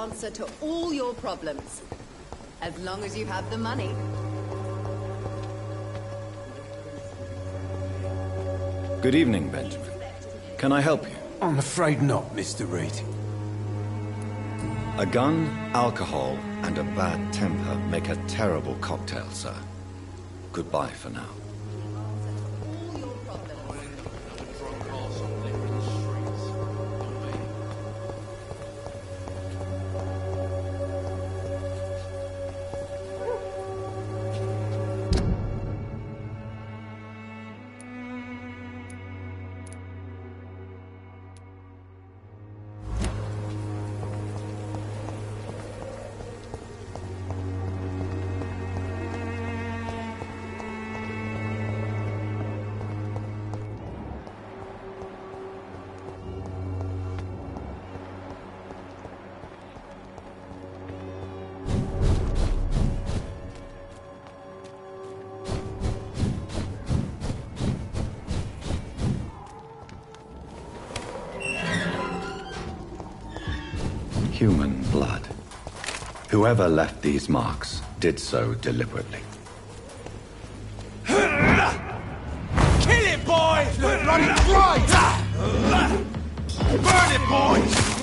answer to all your problems. As long as you have the money. Good evening, Benjamin. Can I help you? I'm afraid not, Mr. Reed. A gun, alcohol, and a bad temper make a terrible cocktail, sir. Goodbye for now. All your problems. Human blood. Whoever left these marks did so deliberately. Kill it, boys! Run it right! Burn it, boys!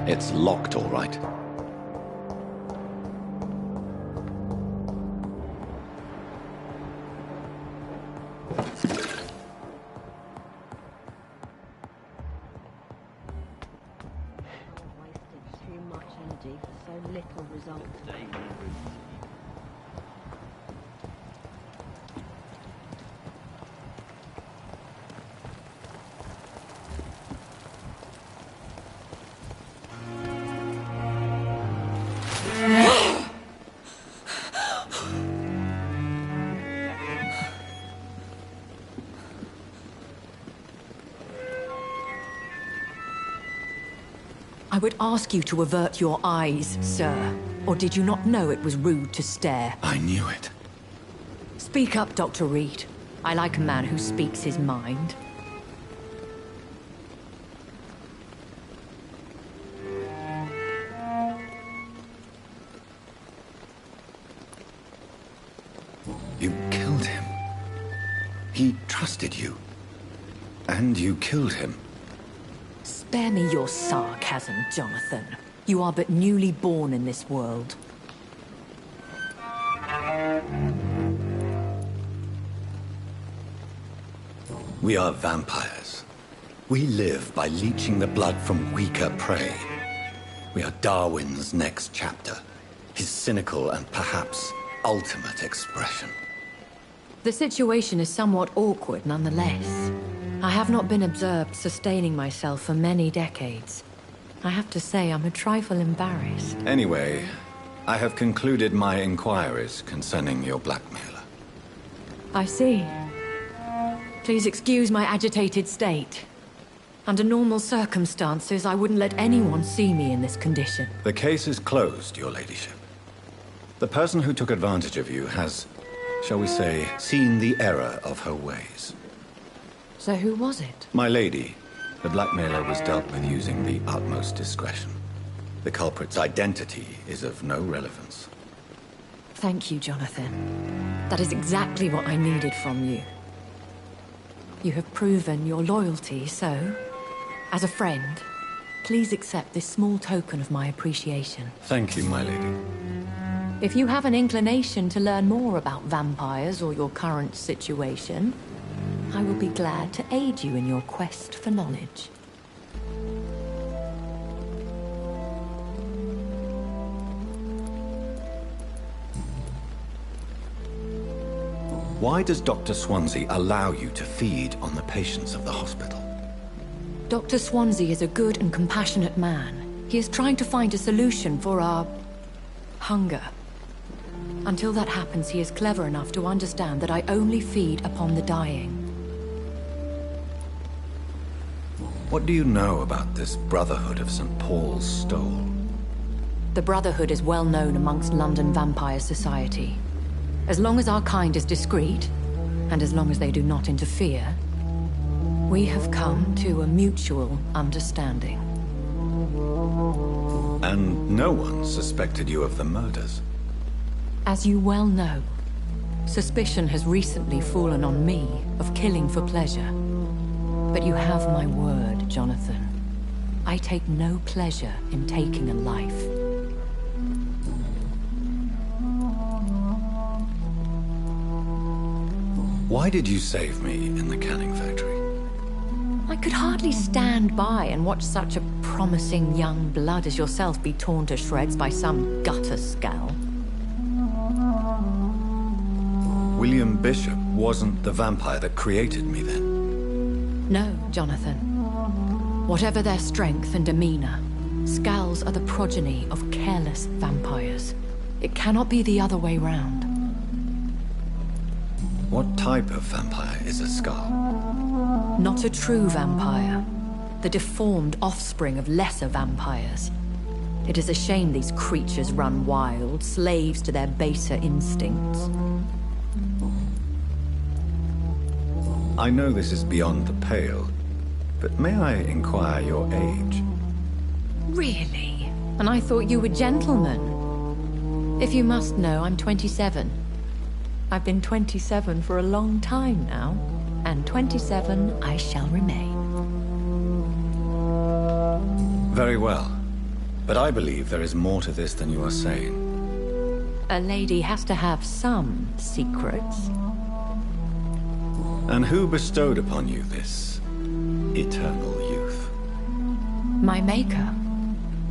It's locked, all right. Wasted too much energy for so little result. I would ask you to avert your eyes, sir. Or did you not know it was rude to stare? I knew it. Speak up, Dr. Reed. I like a man who speaks his mind. You killed him. He trusted you. And you killed him. Spare me your sarcasm, Jonathan. You are but newly born in this world. We are vampires. We live by leeching the blood from weaker prey. We are Darwin's next chapter. His cynical and perhaps ultimate expression. The situation is somewhat awkward nonetheless. I have not been observed sustaining myself for many decades. I have to say I'm a trifle embarrassed. Anyway, I have concluded my inquiries concerning your blackmailer. I see. Please excuse my agitated state. Under normal circumstances, I wouldn't let anyone see me in this condition. The case is closed, your ladyship. The person who took advantage of you has, shall we say, seen the error of her ways. So who was it? My lady, the blackmailer was dealt with using the utmost discretion. The culprit's identity is of no relevance. Thank you, Jonathan. That is exactly what I needed from you. You have proven your loyalty, so, as a friend, please accept this small token of my appreciation. Thank you, my lady. If you have an inclination to learn more about vampires or your current situation, I will be glad to aid you in your quest for knowledge. Why does Dr. Swansea allow you to feed on the patients of the hospital? Dr. Swansea is a good and compassionate man. He is trying to find a solution for our hunger. Until that happens, he is clever enough to understand that I only feed upon the dying. What do you know about this Brotherhood of St. Paul's Stole? The Brotherhood is well known amongst London vampire society. As long as our kind is discreet, and as long as they do not interfere, we have come to a mutual understanding. And no one suspected you of the murders? As you well know, suspicion has recently fallen on me of killing for pleasure. But you have my word, Jonathan. I take no pleasure in taking a life. Why did you save me in the canning factory? I could hardly stand by and watch such a promising young blood as yourself be torn to shreds by some gutter scowl. William Bishop wasn't the vampire that created me then? No, Jonathan. Whatever their strength and demeanor, Scowls are the progeny of careless vampires. It cannot be the other way round. What type of vampire is a Skull? Not a true vampire. The deformed offspring of lesser vampires. It is a shame these creatures run wild, slaves to their baser instincts. I know this is beyond the pale, but may I inquire your age? Really? And I thought you were gentlemen. If you must know, I'm 27. I've been 27 for a long time now, and 27 I shall remain. Very well. But I believe there is more to this than you are saying. A lady has to have some secrets. And who bestowed upon you this eternal youth? My maker.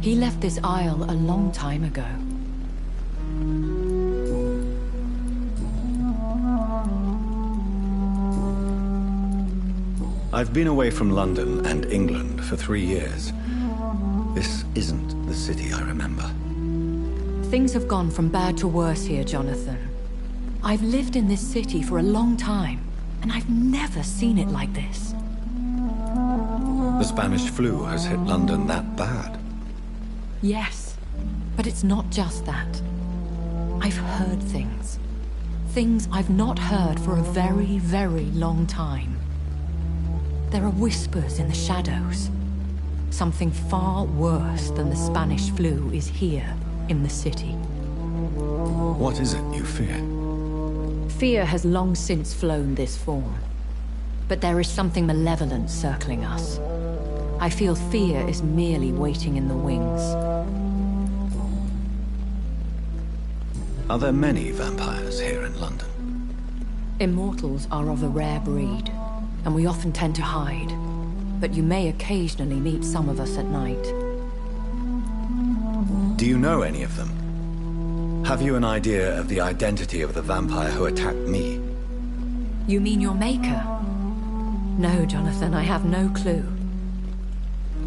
He left this isle a long time ago. I've been away from London and England for 3 years. This isn't the city I remember. Things have gone from bad to worse here, Jonathan. I've lived in this city for a long time, and I've never seen it like this. The Spanish flu has hit London that bad. Yes, but it's not just that. I've heard things. Things I've not heard for a very, very long time. There are whispers in the shadows. Something far worse than the Spanish flu is here in the city. What is it you fear? Fear has long since flown this form. But there is something malevolent circling us. I feel fear is merely waiting in the wings. Are there many vampires here in London? Immortals are of a rare breed, and we often tend to hide. But you may occasionally meet some of us at night. Do you know any of them? Have you an idea of the identity of the vampire who attacked me? You mean your maker? No, Jonathan, I have no clue.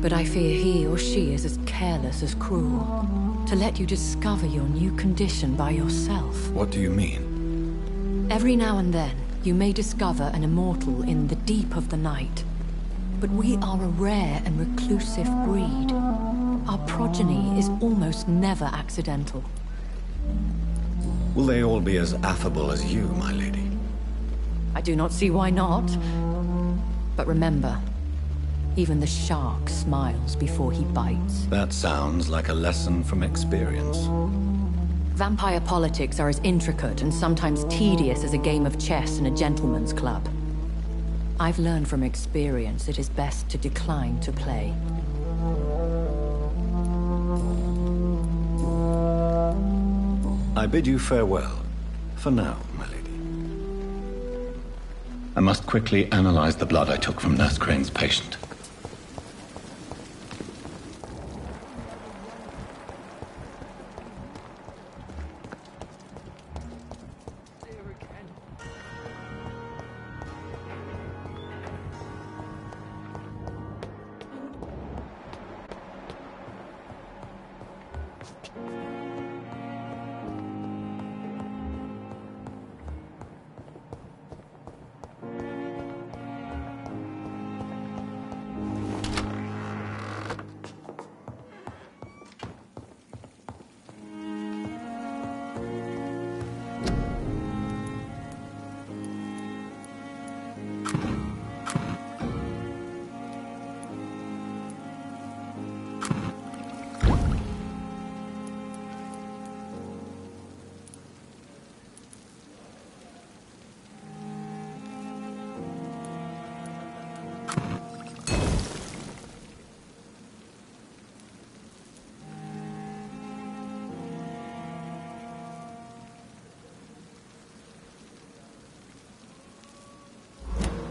But I fear he or she is as careless as cruel. To let you discover your new condition by yourself. What do you mean? Every now and then, you may discover an immortal in the deep of the night. But we are a rare and reclusive breed. Our progeny is almost never accidental. Will they all be as affable as you, my lady? I do not see why not. But remember, even the shark smiles before he bites. That sounds like a lesson from experience. Vampire politics are as intricate and sometimes tedious as a game of chess in a gentleman's club. I've learned from experience it is best to decline to play. I bid you farewell, for now, my lady. I must quickly analyze the blood I took from Nurse Crane's patient.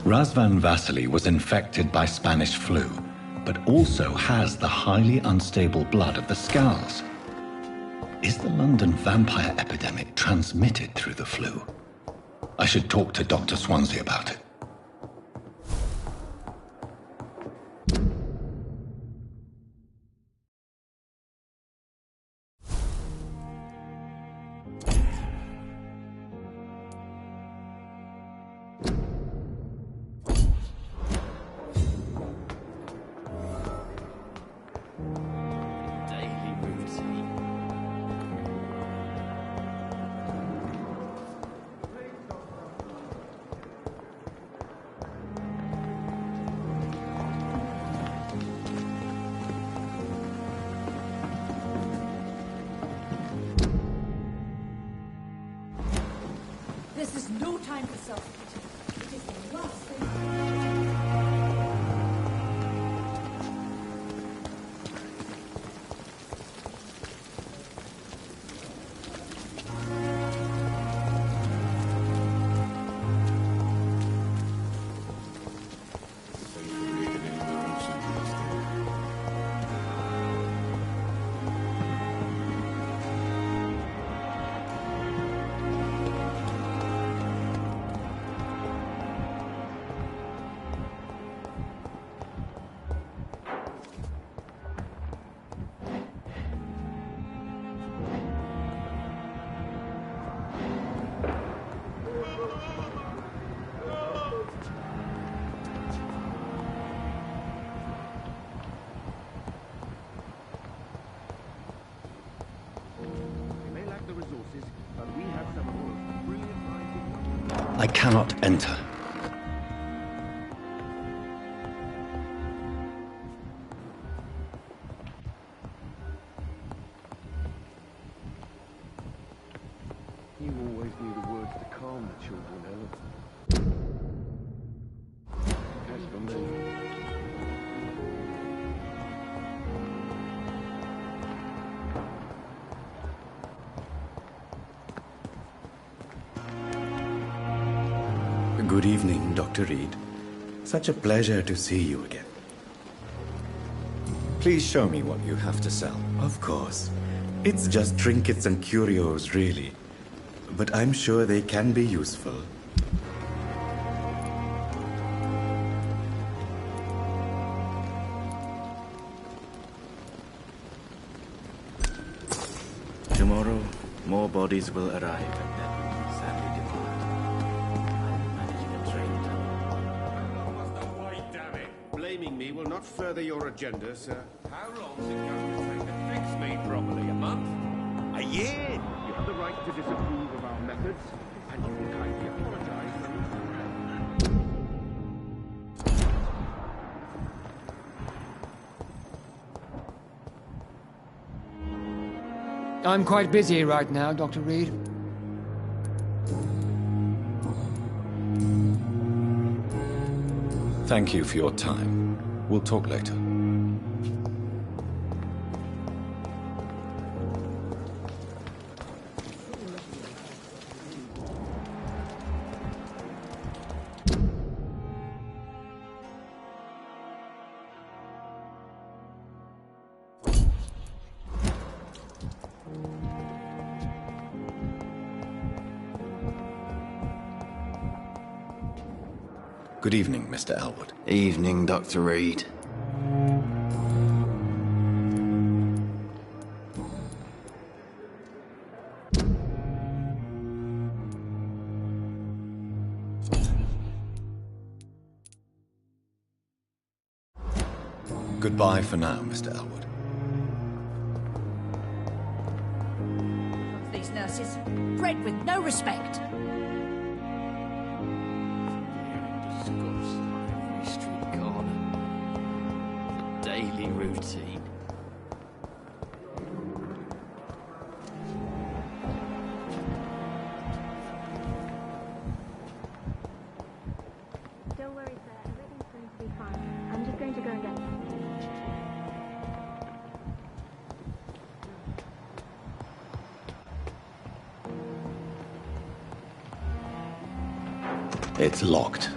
Razvan Vasily was infected by Spanish flu, but also has the highly unstable blood of the Skulls. Is the London vampire epidemic transmitted through the flu? I should talk to Dr. Swansea about it. This is no time for self-pity. It is the last thing. I cannot enter. You always knew the words to calm the children, Ellen. As for me... Good evening, Dr. Reed. Such a pleasure to see you again. Please show me what you have to sell. Of course. It's just trinkets and curios, really. But I'm sure they can be useful. Tomorrow, more bodies will arrive and then sadly depart. I'm managing a train tunnel. Damn it! Blaming me will not further your agenda, sir. How long's it going to take to fix me properly? A month? A year? You have the right to disapprove of our methods, and you can kindly apologize for I'm quite busy right now, Dr. Reed. Thank you for your time. We'll talk later. Good evening, Mr. Elwood. Evening, Dr. Reed. Goodbye for now, Mr. Elwood. These nurses, bred with no respect. Every street corner. Daily routine. Don't worry, sir. Everything's going to be fine. I'm just going to go and get some. It's locked.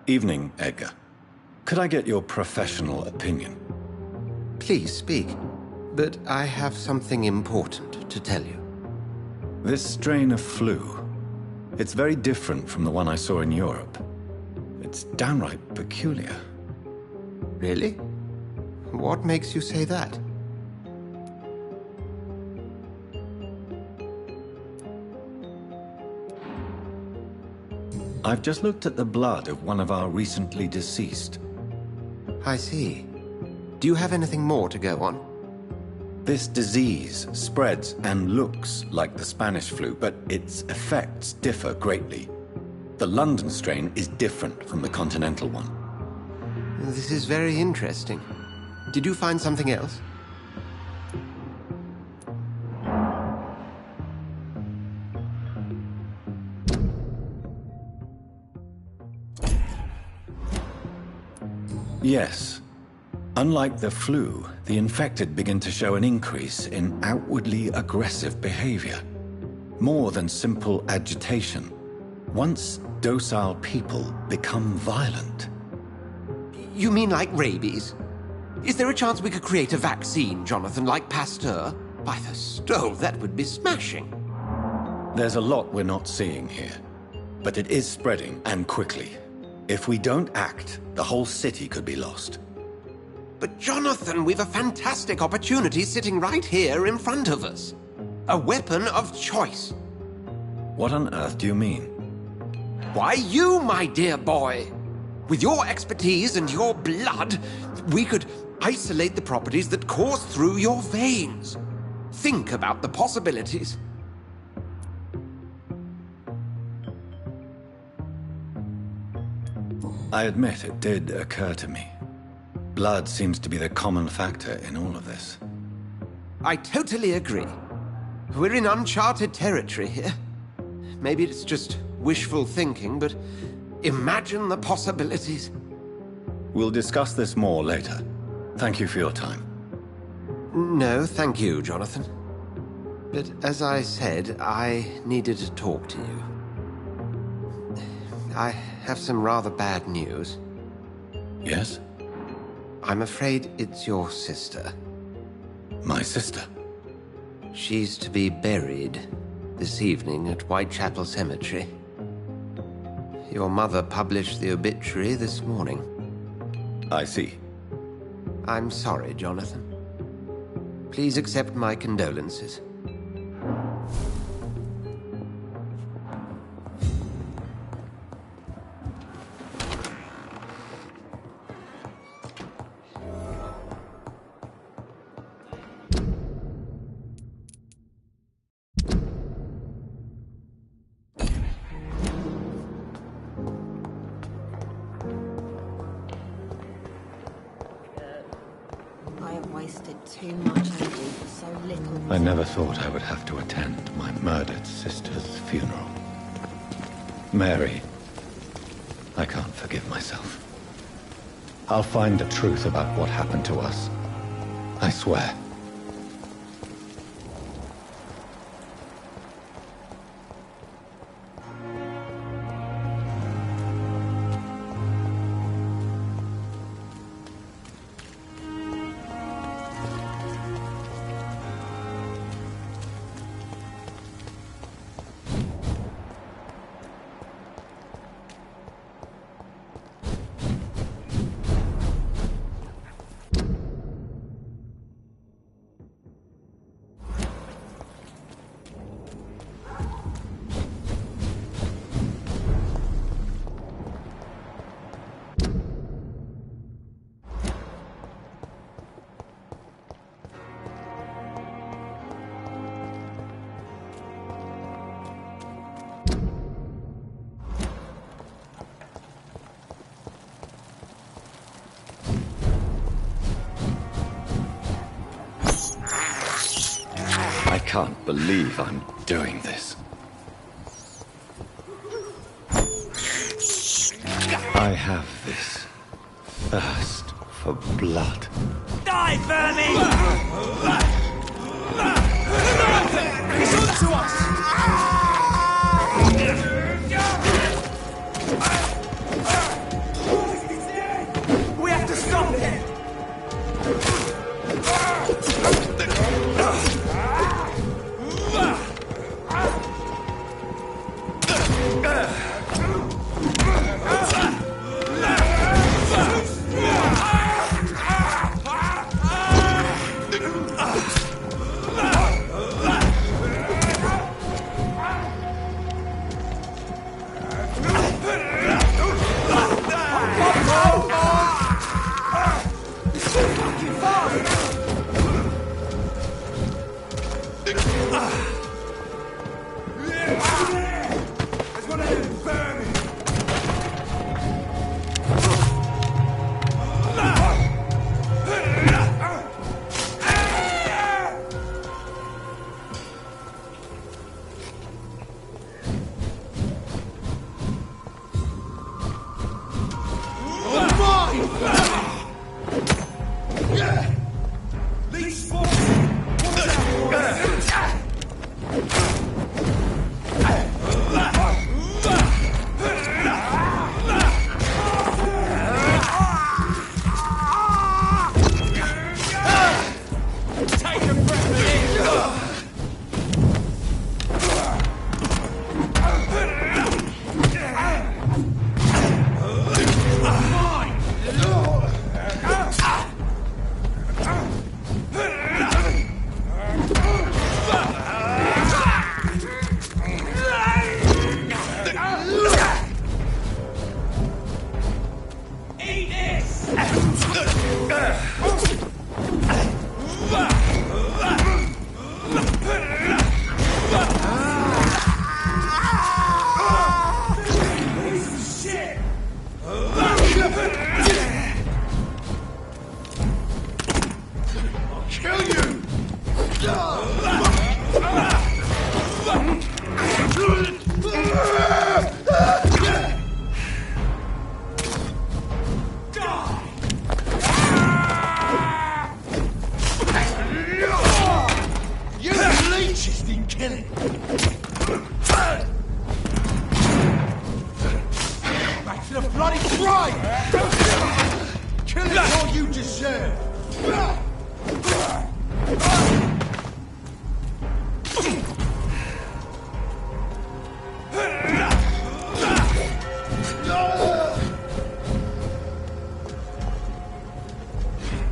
Evening, Edgar. Could I get your professional opinion? Please speak, but I have something important to tell you. This strain of flu, it's very different from the one I saw in Europe. It's downright peculiar. Really? What makes you say that? I've just looked at the blood of one of our recently deceased. I see. Do you have anything more to go on? This disease spreads and looks like the Spanish flu, but its effects differ greatly. The London strain is different from the continental one. This is very interesting. Did you find something else? Yes. Unlike the flu, the infected begin to show an increase in outwardly aggressive behavior. More than simple agitation. Once docile people become violent. You mean like rabies? Is there a chance we could create a vaccine, Jonathan, like Pasteur? By the stove, that would be smashing. There's a lot we're not seeing here. But it is spreading, and quickly. If we don't act, the whole city could be lost. But Jonathan, we've a fantastic opportunity sitting right here in front of us. A weapon of choice. What on earth do you mean? Why, you, my dear boy. With your expertise and your blood, we could isolate the properties that course through your veins. Think about the possibilities. I admit it did occur to me. Blood seems to be the common factor in all of this. I totally agree. We're in uncharted territory here. Maybe it's just wishful thinking, but imagine the possibilities. We'll discuss this more later. Thank you for your time. No, thank you, Jonathan. But as I said, I needed to talk to you. I have some rather bad news. Yes? I'm afraid it's your sister. My sister? She's to be buried this evening at Whitechapel Cemetery. Your mother published the obituary this morning. I see. I'm sorry, Jonathan. Please accept my condolences. Too much energy for so little. I never thought I would have to attend my murdered sister's funeral. Mary, I can't forgive myself. I'll find the truth about what happened to us. I swear. I can't believe I'm doing this. I have this thirst for blood. Die, vermin! He's on to us! We have to stop him! kill him. Back to the bloody grind! Kill him all you deserve!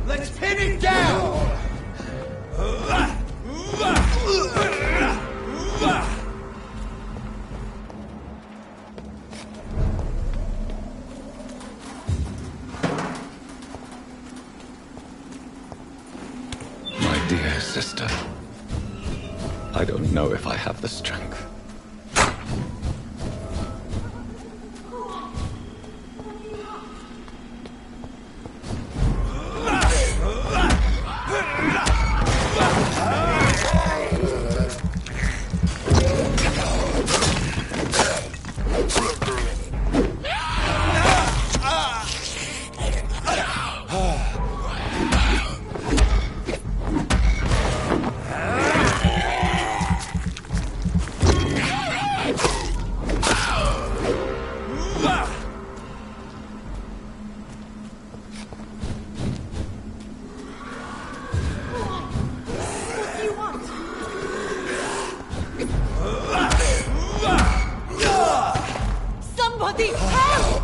Let's pin it down! My dear sister, I don't know if I have the strength. Somebody help!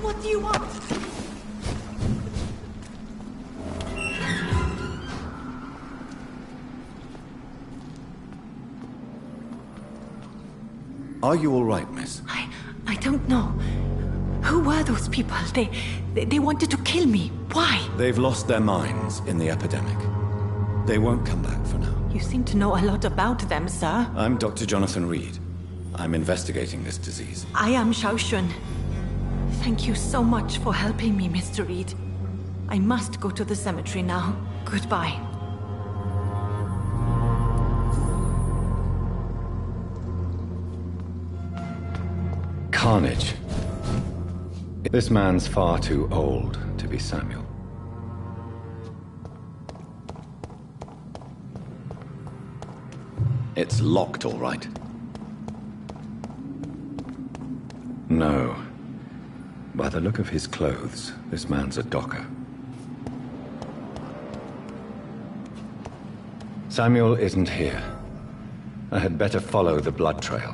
What do you want? Are you all right, miss? I don't know. Who were those people? They wanted to kill me. Why? They've lost their minds in the epidemic. They won't come back for now. You seem to know a lot about them, sir. I'm Dr. Jonathan Reed. I'm investigating this disease. I am Xiaoxun. Thank you so much for helping me, Mr. Reed. I must go to the cemetery now. Goodbye. Carnage. This man's far too old to be Samuel. It's locked, all right. No. By the look of his clothes, this man's a docker. Samuel isn't here. I had better follow the blood trail.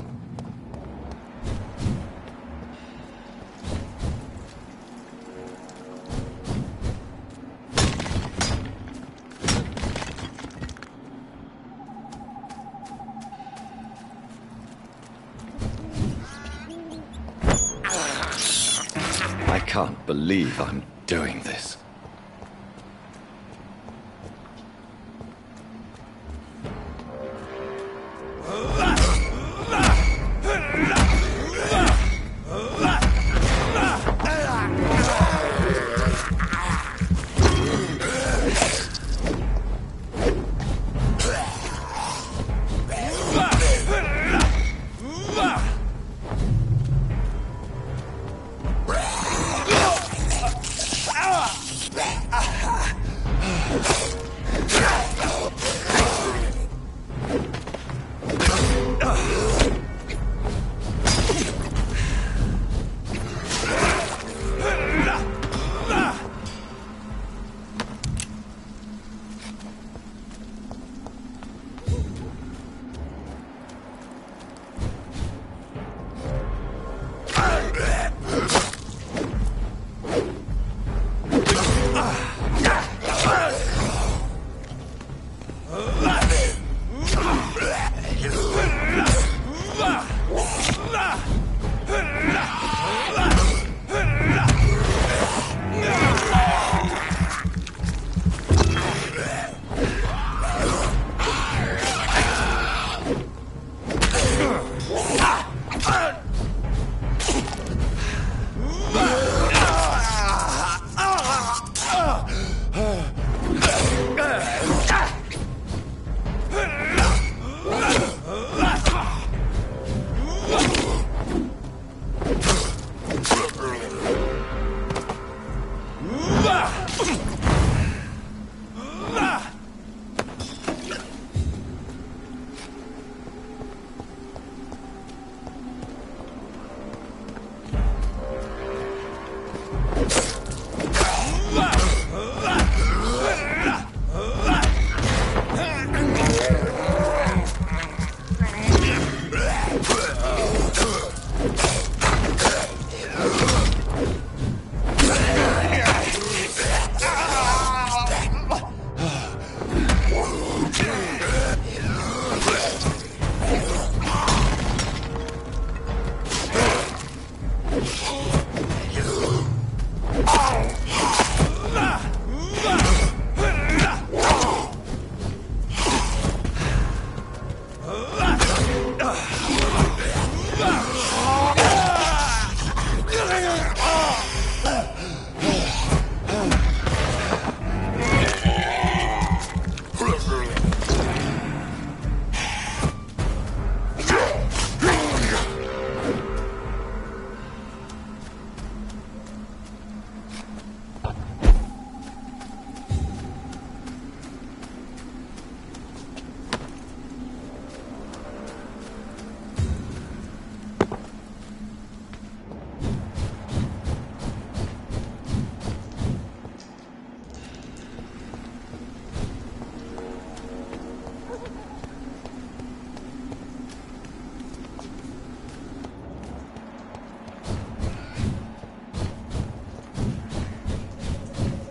I can't believe I'm doing this.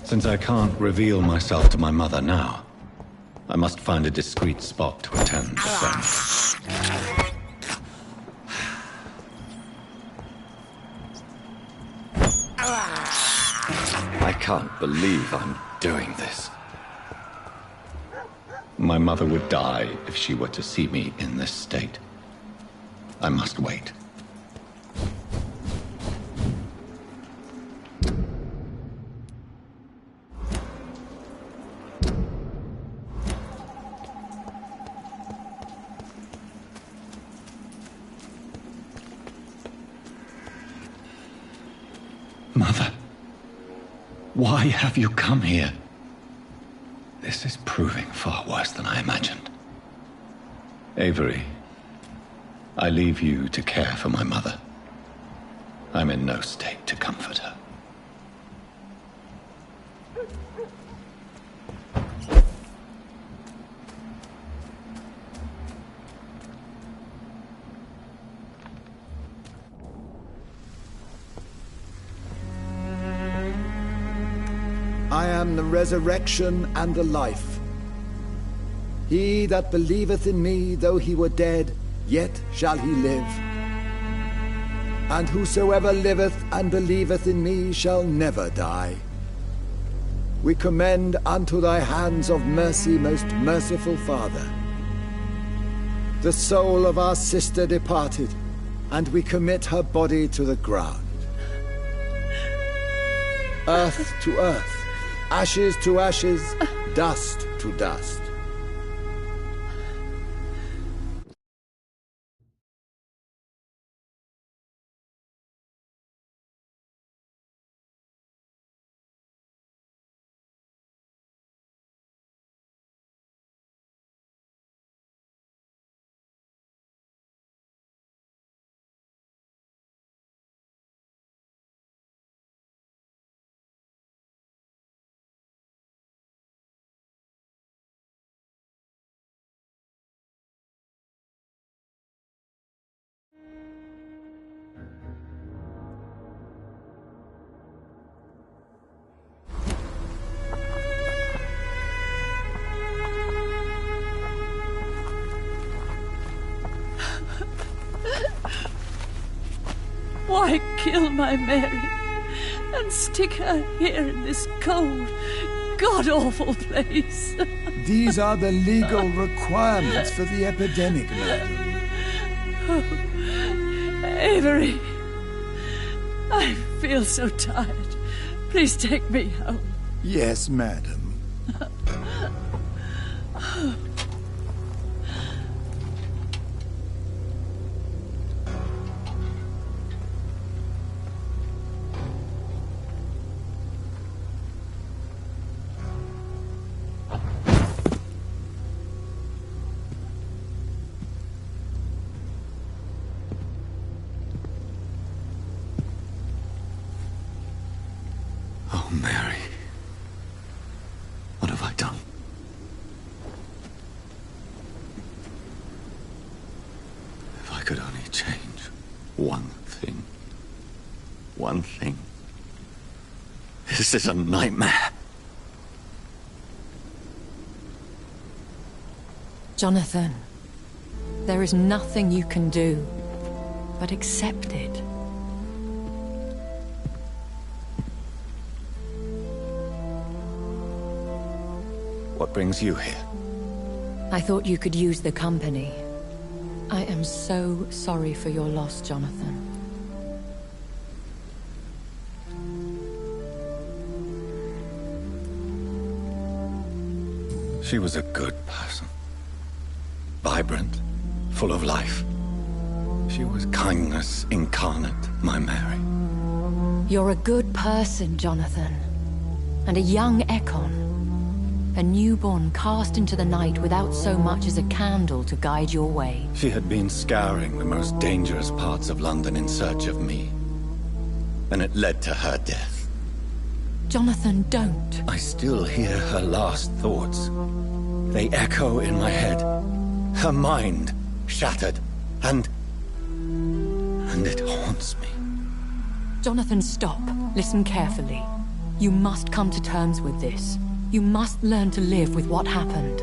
Since I can't reveal myself to my mother now, I must find a discreet spot to attend the ceremony. I can't believe I'm doing this. My mother would die if she were to see me in this state. I must wait. Mother, why have you come here? This is proving far worse than I imagined. Avery, I leave you to care for my mother. I'm in no state to comfort her. I am the resurrection and the life. He that believeth in me, though he were dead, yet shall he live. And whosoever liveth and believeth in me shall never die. We commend unto thy hands of mercy, most merciful Father, the soul of our sister departed, and we commit her body to the ground. Earth to earth, ashes to ashes, dust to dust. Why kill my Mary and stick her here in this cold, god-awful place? These are the legal requirements for the epidemic, madam. Oh, Avery, I feel so tired. Please take me home. Yes, madam. Oh, Mary. What have I done? If I could only change one thing. One thing. This is a nightmare. Jonathan, there is nothing you can do but accept it. What brings you here? I thought you could use the company. I am so sorry for your loss, Jonathan. She was a good person. Vibrant, full of life. She was kindness incarnate, my Mary. You're a good person, Jonathan. And a young Ekon. A newborn cast into the night without so much as a candle to guide your way. She had been scouring the most dangerous parts of London in search of me. And it led to her death. Jonathan, don't. I still hear her last thoughts. They echo in my head. Her mind shattered, and it haunts me. Jonathan, stop. Listen carefully. You must come to terms with this. You must learn to live with what happened.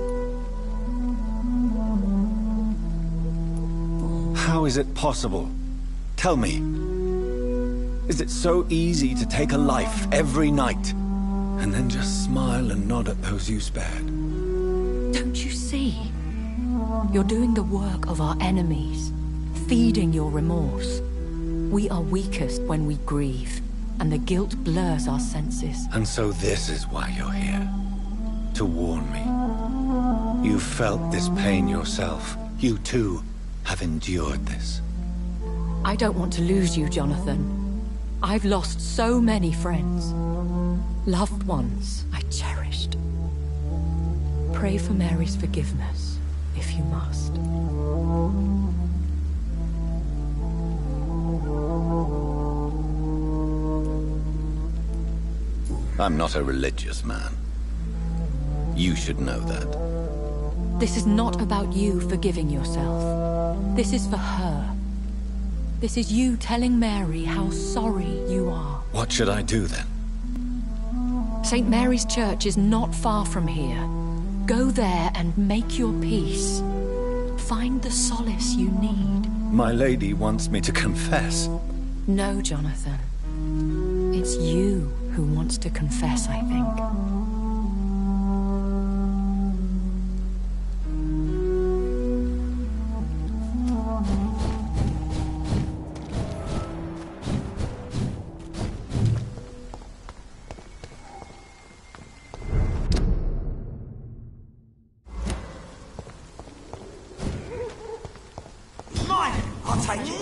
How is it possible? Tell me. Is it so easy to take a life every night, and then just smile and nod at those you spared? Don't you see? You're doing the work of our enemies, feeding your remorse. We are weakest when we grieve, and the guilt blurs our senses. And so this is why you're here. To warn me. You felt this pain yourself. You too have endured this. I don't want to lose you, Jonathan. I've lost so many friends. Loved ones I cherished. Pray for Mary's forgiveness, if you must. I'm not a religious man. You should know that. This is not about you forgiving yourself. This is for her. This is you telling Mary how sorry you are. What should I do then? St. Mary's Church is not far from here. Go there and make your peace. Find the solace you need. My lady wants me to confess. No, Jonathan. It's you who wants to confess, I think. Mine! I'll take it!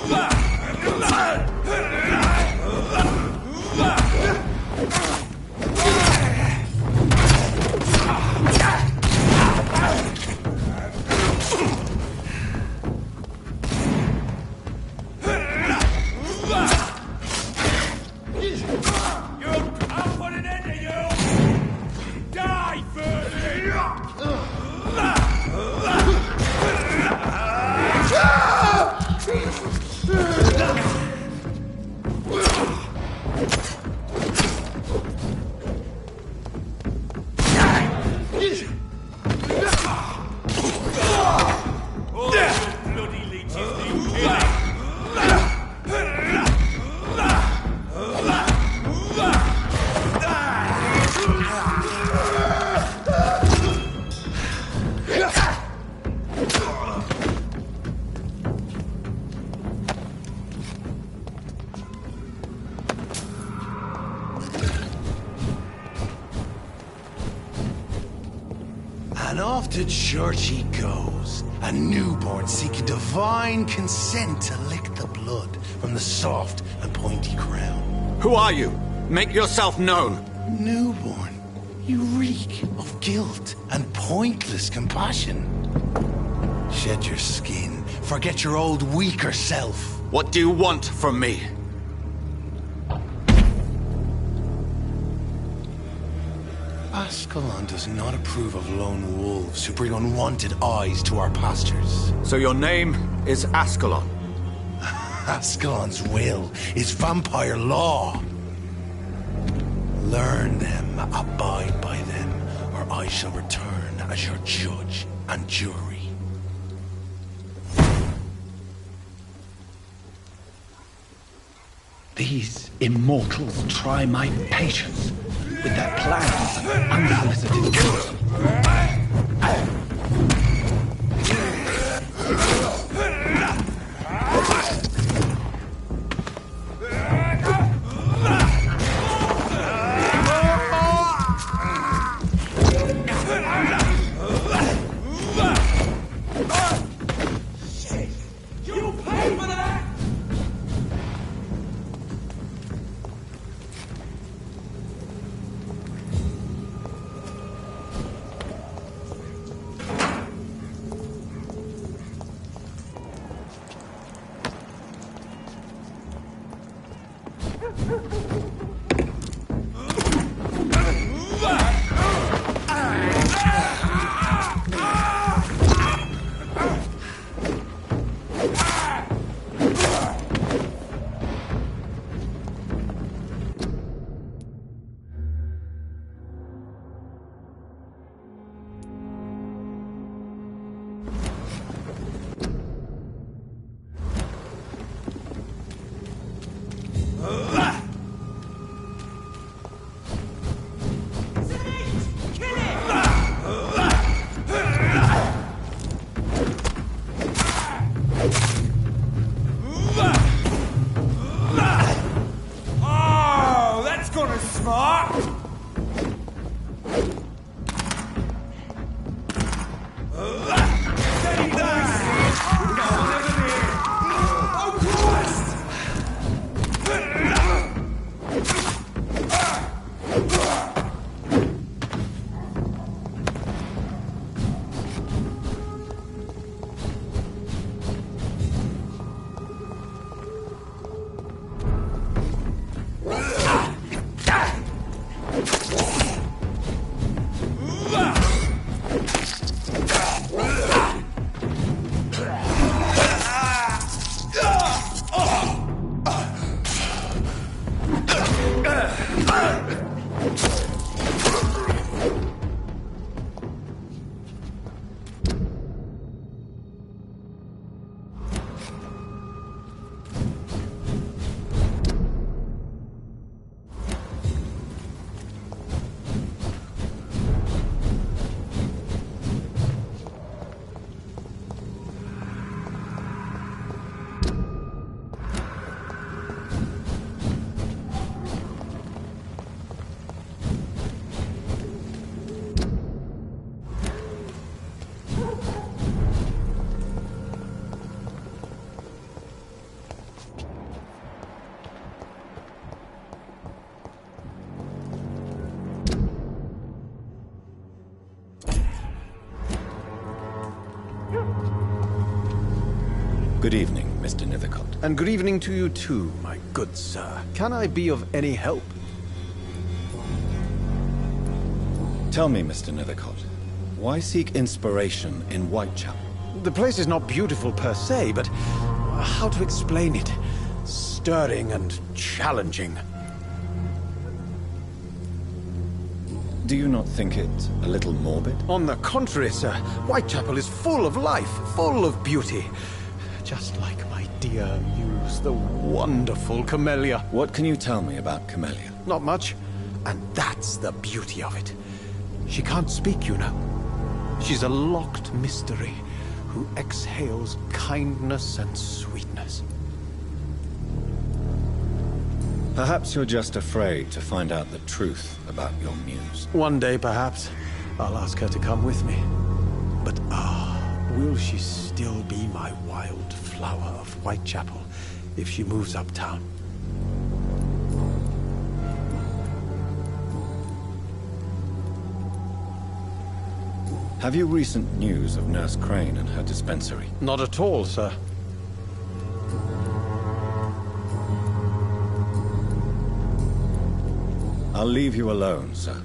And off to church he goes, a newborn seeking divine consent to lick the blood from the soft and pointy crown. Who are you? Make yourself known. Newborn, you reek of guilt and pointless compassion. Shed your skin, forget your old weaker self. What do you want from me? Ascalon does not approve of lone wolves who bring unwanted eyes to our pastures. So your name is Ascalon? Ascalon's will is vampire law. Learn them, abide by them, or I shall return as your judge and jury. These immortals try my patience with their plans and unsolicited counsel. Good evening, Mr. Nithicott. And good evening to you too, my good sir. Can I be of any help? Tell me, Mr. Nithicott, why seek inspiration in Whitechapel? The place is not beautiful per se, but how to explain it? Stirring and challenging. Do you not think it a little morbid? On the contrary, sir. Whitechapel is full of life, full of beauty. Just like my dear muse, the wonderful Camellia. What can you tell me about Camellia? Not much. And that's the beauty of it. She can't speak, you know. She's a locked mystery who exhales kindness and sweetness. Perhaps you're just afraid to find out the truth about your muse. One day, perhaps, I'll ask her to come with me. But will she still be my wild flower of Whitechapel if she moves uptown? Have you recent news of Nurse Crane and her dispensary? Not at all, sir. I'll leave you alone, sir.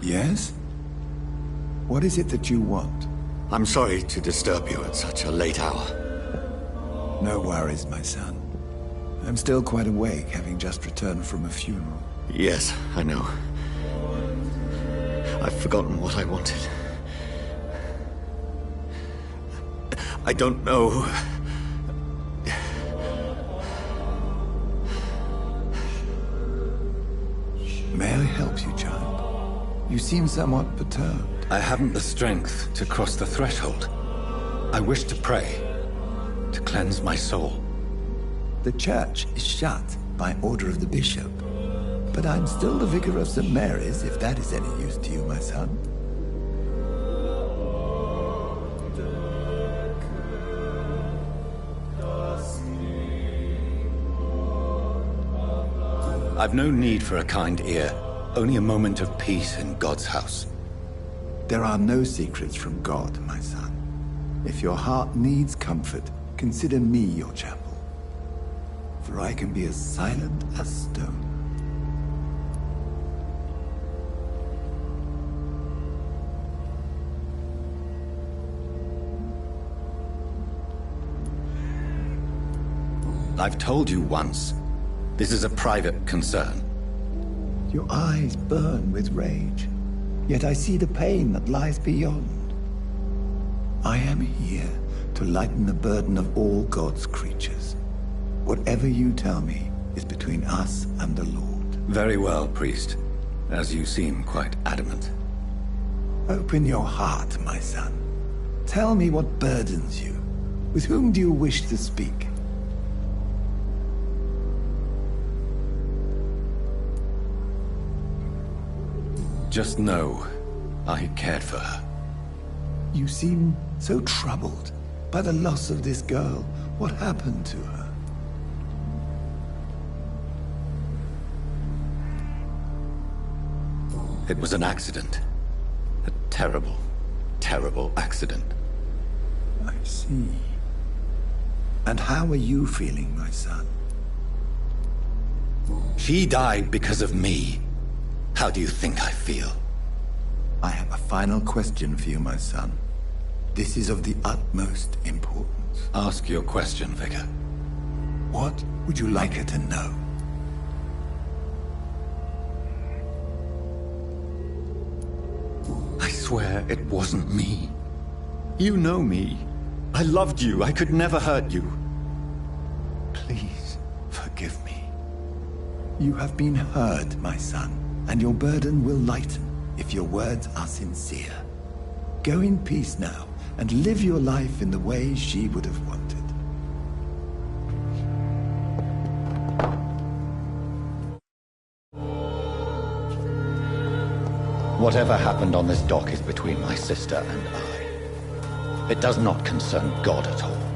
Yes? What is it that you want? I'm sorry to disturb you at such a late hour. No worries, my son. I'm still quite awake, having just returned from a funeral. Yes, I know. I've forgotten what I wanted. I don't know. May I help you, child? You seem somewhat perturbed. I haven't the strength to cross the threshold. I wish to pray, to cleanse my soul. The church is shut by order of the bishop. But I'm still the vicar of St. Mary's, if that is any use to you, my son. I've no need for a kind ear. Only a moment of peace in God's house. There are no secrets from God, my son. If your heart needs comfort, consider me your chapel. For I can be as silent as stone. I've told you once. This is a private concern. Your eyes burn with rage, yet I see the pain that lies beyond. I am here to lighten the burden of all God's creatures. Whatever you tell me is between us and the Lord. Very well, priest, as you seem quite adamant. Open your heart, my son. Tell me what burdens you. With whom do you wish to speak? Just know, I cared for her. You seem so troubled by the loss of this girl. What happened to her? It was an accident. A terrible, terrible accident. I see. And how are you feeling, my son? She died because of me. How do you think I feel? I have a final question for you, my son. This is of the utmost importance. Ask your question, Vicar. What would you like her to know? I swear it wasn't me. You know me. I loved you. I could never hurt you. Please, forgive forgive me. You have been heard, my son, and your burden will lighten if your words are sincere. Go in peace now, and live your life in the way she would have wanted. Whatever happened on this dock is between my sister and I. It does not concern God at all.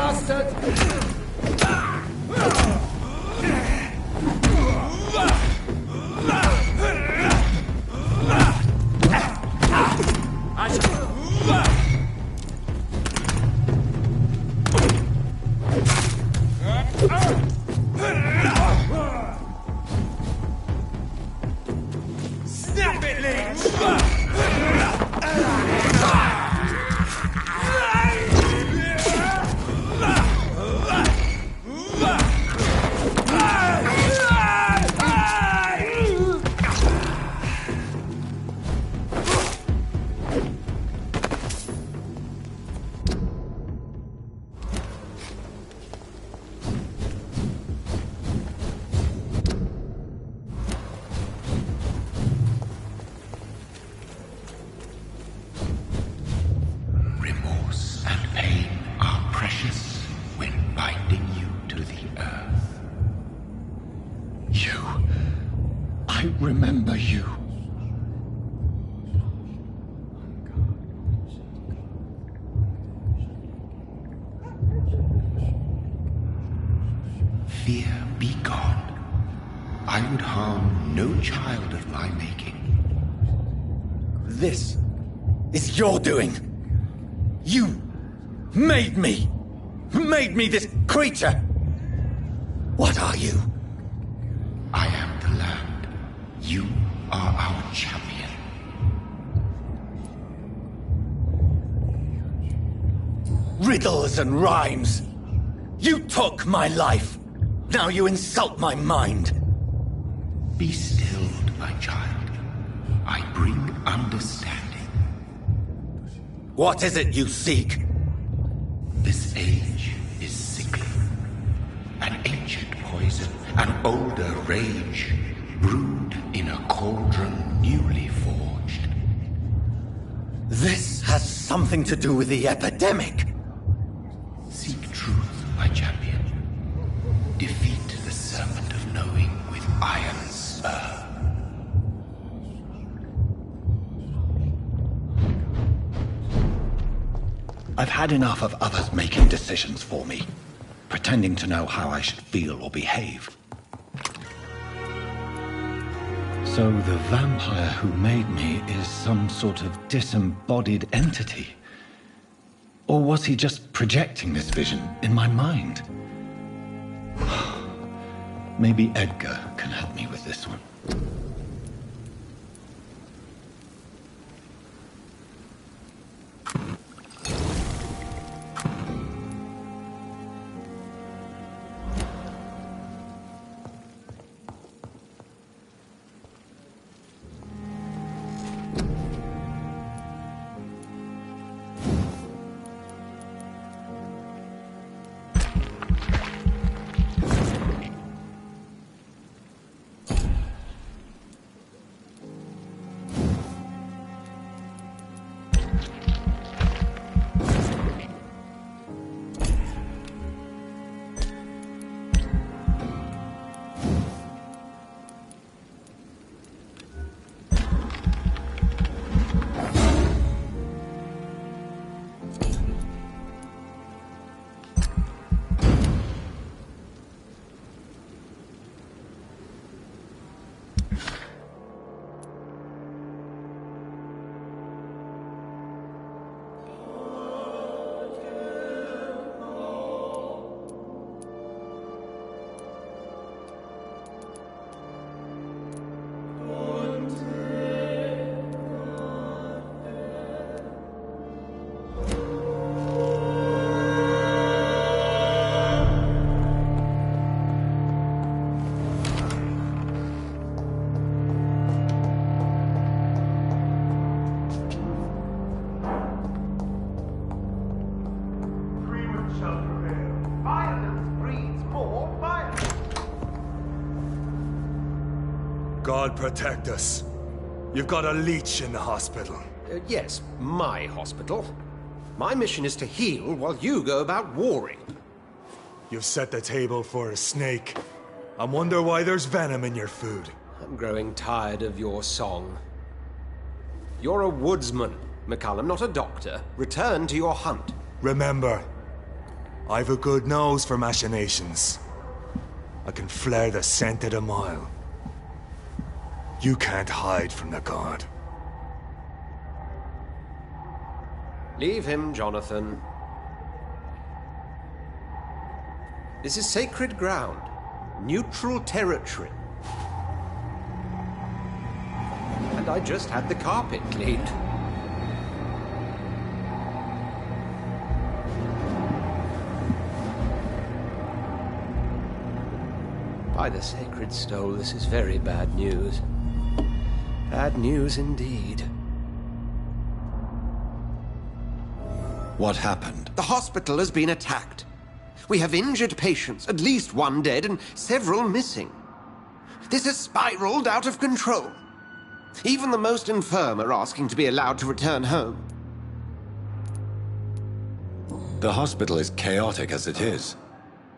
bastard! Snap it, Leech! Remorse and pain are precious when binding you to the earth. You. I remember you. Fear be gone. I would harm no child of my making. This is your doing. You made me. Made me this creature. What are you? I am the land. You are our champion. Riddles and rhymes. You took my life. Now you insult my mind. Be stilled, my child. I bring understanding. What is it you seek? This age is sickly. An ancient poison, an older rage, brewed in a cauldron newly forged. This has something to do with the epidemic. Seek truth, my champion. Defeat the serpent of knowing with iron spur. I've had enough of others making decisions for me, pretending to know how I should feel or behave. So the vampire who made me is some sort of disembodied entity? Or was he just projecting this vision in my mind? Maybe Edgar can help me with this one. God protect us. You've got a leech in the hospital. Yes, my hospital. My mission is to heal while you go about warring. You've set the table for a snake. I wonder why there's venom in your food. I'm growing tired of your song. You're a woodsman, McCallum, not a doctor. Return to your hunt. Remember, I've a good nose for machinations. I can flare the scent at a mile. You can't hide from the god. Leave him, Jonathan. This is sacred ground. Neutral territory. And I just had the carpet cleaned. By the sacred stole, this is very bad news. Bad news indeed. What happened? The hospital has been attacked. We have injured patients, at least one dead and several missing. This has spiraled out of control. Even the most infirm are asking to be allowed to return home. The hospital is chaotic as it is.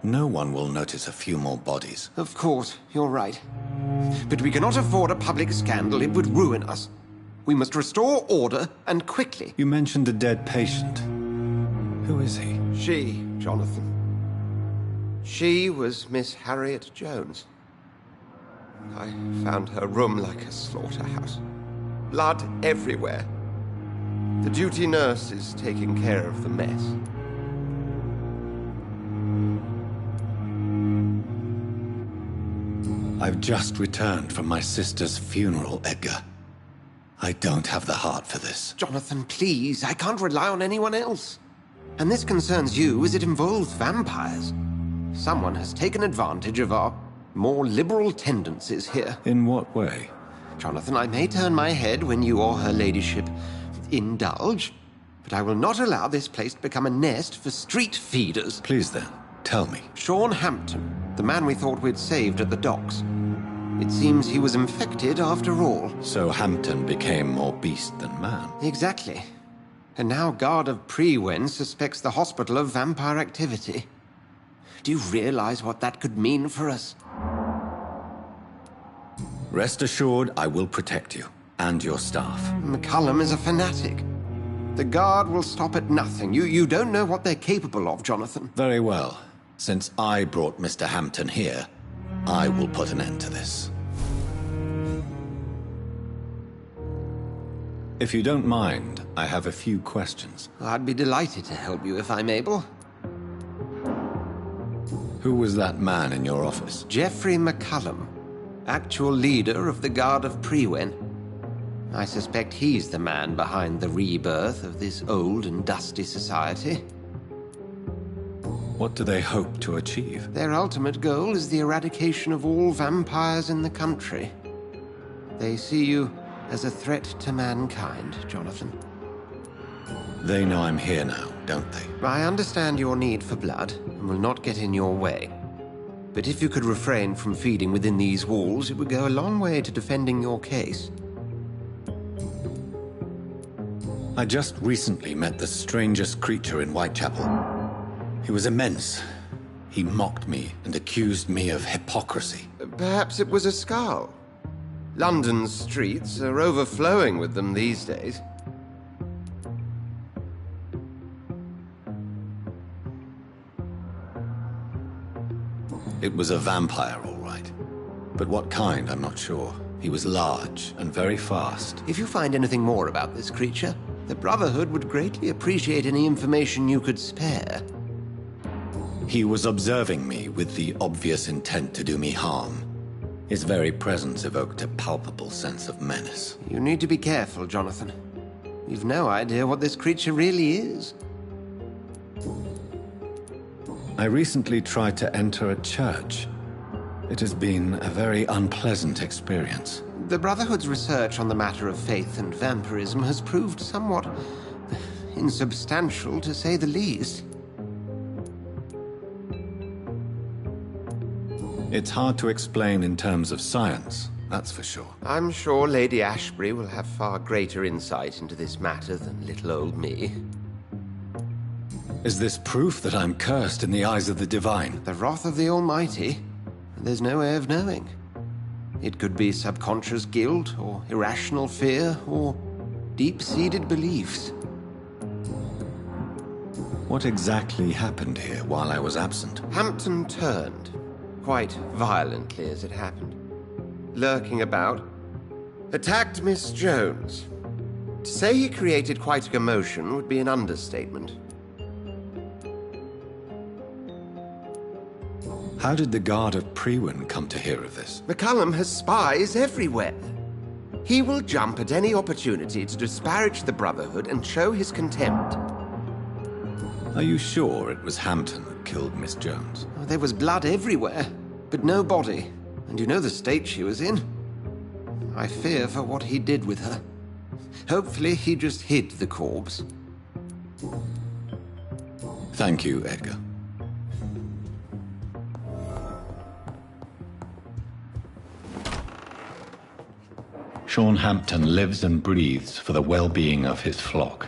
No one will notice a few more bodies. Of course, you're right. But we cannot afford a public scandal. It would ruin us. We must restore order, and quickly. You mentioned a dead patient. Who is he? She, Jonathan. She was Miss Harriet Jones. I found her room like a slaughterhouse. Blood everywhere. The duty nurse is taking care of the mess. I've just returned from my sister's funeral, Edgar. I don't have the heart for this. Jonathan, please. I can't rely on anyone else. And this concerns you as it involves vampires. Someone has taken advantage of our more liberal tendencies here. In what way? Jonathan, I may turn my head when you or her ladyship indulge, but I will not allow this place to become a nest for street feeders. Please then, tell me. Sean Hampton, the man we thought we'd saved at the docks. It seems he was infected after all. So Hampton became more beast than man. Exactly. And now Guard of Prewen suspects the hospital of vampire activity. Do you realize what that could mean for us? Rest assured, I will protect you and your staff. McCullum is a fanatic. The Guard will stop at nothing. You don't know what they're capable of, Jonathan. Very well. Since I brought Mr. Hampton here, I will put an end to this. If you don't mind, I have a few questions. I'd be delighted to help you if I'm able. Who was that man in your office? Geoffrey McCullum, actual leader of the Guard of Prewen. I suspect he's the man behind the rebirth of this old and dusty society. What do they hope to achieve? Their ultimate goal is the eradication of all vampires in the country. They see you as a threat to mankind, Jonathan. They know I'm here now, don't they? I understand your need for blood and will not get in your way. But if you could refrain from feeding within these walls, it would go a long way to defending your case. I just recently met the strangest creature in Whitechapel. He was immense. He mocked me and accused me of hypocrisy. Perhaps it was a skull. London's streets are overflowing with them these days. It was a vampire, all right. But what kind, I'm not sure. He was large and very fast. If you find anything more about this creature, the Brotherhood would greatly appreciate any information you could spare. He was observing me with the obvious intent to do me harm. His very presence evoked a palpable sense of menace. You need to be careful, Jonathan. You've no idea what this creature really is. I recently tried to enter a church. It has been a very unpleasant experience. The Brotherhood's research on the matter of faith and vampirism has proved somewhat insubstantial, to say the least. It's hard to explain in terms of science, that's for sure. I'm sure Lady Ashbury will have far greater insight into this matter than little old me. Is this proof that I'm cursed in the eyes of the divine? The wrath of the Almighty? There's no way of knowing. It could be subconscious guilt, or irrational fear, or deep-seated beliefs. What exactly happened here while I was absent? Hampton turned, quite violently as it happened. Lurking about, attacked Miss Jones. To say he created quite a commotion would be an understatement. How did the Guard of Priwen come to hear of this? McCullum has spies everywhere. He will jump at any opportunity to disparage the Brotherhood and show his contempt. Are you sure it was Hampton that killed Miss Jones? Oh, there was blood everywhere, but no body. And you know the state she was in. I fear for what he did with her. Hopefully he just hid the corpse. Thank you, Edgar. Sean Hampton lives and breathes for the well-being of his flock.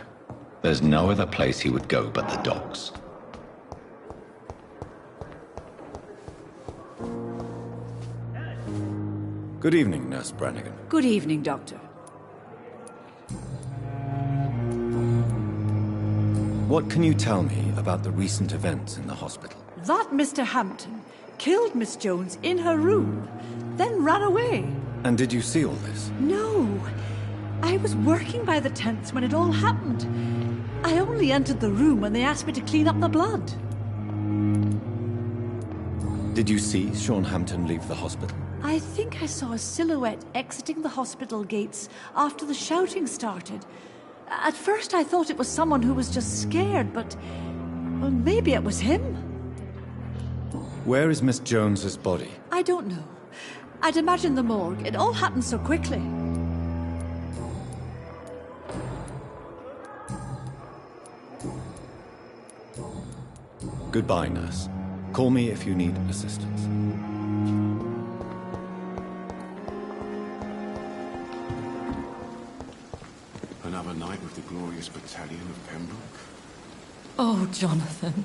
There's no other place he would go but the docks. Good evening, Nurse Brannigan. Good evening, Doctor. What can you tell me about the recent events in the hospital? That Mr. Hampton killed Miss Jones in her room, then ran away. And did you see all this? No. I was working by the tents when it all happened. I only entered the room when they asked me to clean up the blood. Did you see Sean Hampton leave the hospital? I think I saw a silhouette exiting the hospital gates after the shouting started. At first I thought it was someone who was just scared, but well, maybe it was him. Where is Miss Jones's body? I don't know. I'd imagine the morgue. It all happened so quickly. Goodbye, nurse. Call me if you need assistance. Another night with the glorious battalion of Pembroke. Oh, Jonathan.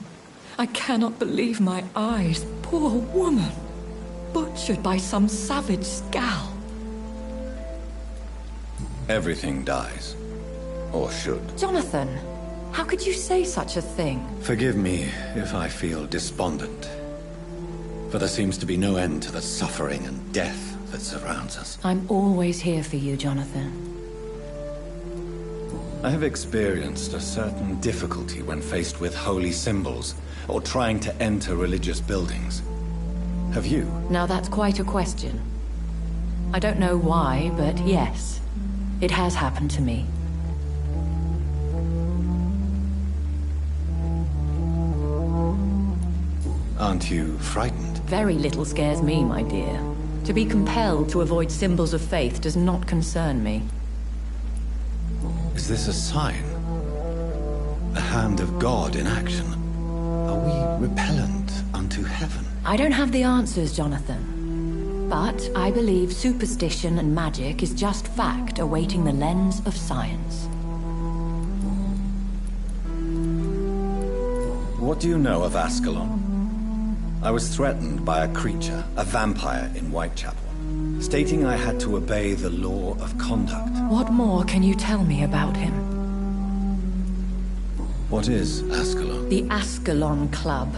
I cannot believe my eyes. Poor woman. Butchered by some savage scowl. Everything dies. Or should. Jonathan, how could you say such a thing? Forgive me if I feel despondent. For there seems to be no end to the suffering and death that surrounds us. I'm always here for you, Jonathan. I have experienced a certain difficulty when faced with holy symbols or trying to enter religious buildings. Have you? Now that's quite a question. I don't know why, but yes, it has happened to me. Aren't you frightened? Very little scares me, my dear. To be compelled to avoid symbols of faith does not concern me. Is this a sign? The hand of God in action? Are we repellent unto heaven? I don't have the answers, Jonathan. But I believe superstition and magic is just fact awaiting the lens of science. What do you know of Ascalon? I was threatened by a creature, a vampire in Whitechapel, stating I had to obey the law of conduct. What more can you tell me about him? What is Ascalon? The Ascalon Club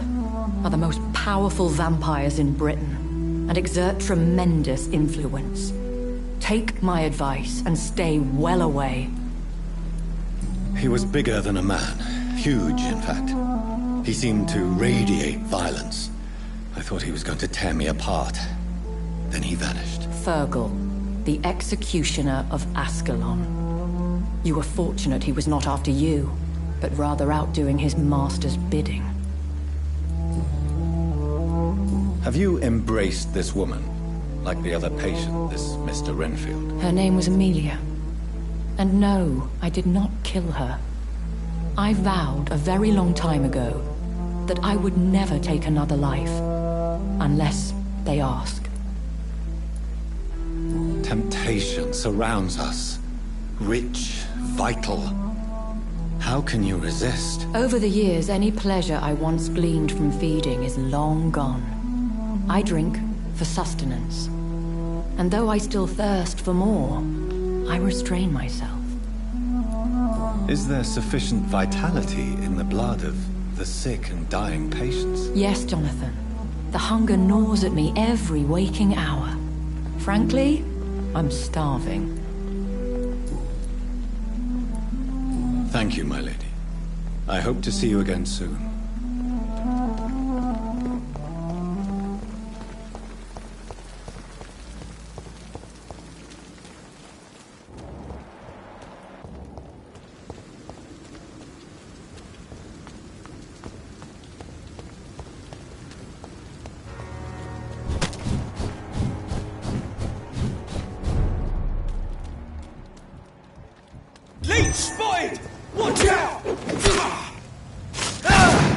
are the most powerful vampires in Britain and exert tremendous influence. Take my advice and stay well away. He was bigger than a man. Huge, in fact. He seemed to radiate violence. I thought he was going to tear me apart. Then he vanished. Fergal, the executioner of Ascalon. You were fortunate he was not after you, but rather out doing his master's bidding. Have you embraced this woman, like the other patient, this Mr. Renfield? Her name was Amelia. And no, I did not kill her. I vowed a very long time ago that I would never take another life, unless they ask. Temptation surrounds us. Rich, vital. How can you resist? Over the years, any pleasure I once gleaned from feeding is long gone. I drink for sustenance. And though I still thirst for more, I restrain myself. Is there sufficient vitality in the blood of the sick and dying patients. Yes, Jonathan. The hunger gnaws at me every waking hour. Frankly, I'm starving. Thank you, my lady. I hope to see you again soon. Leech spotted! Watch out! Ah!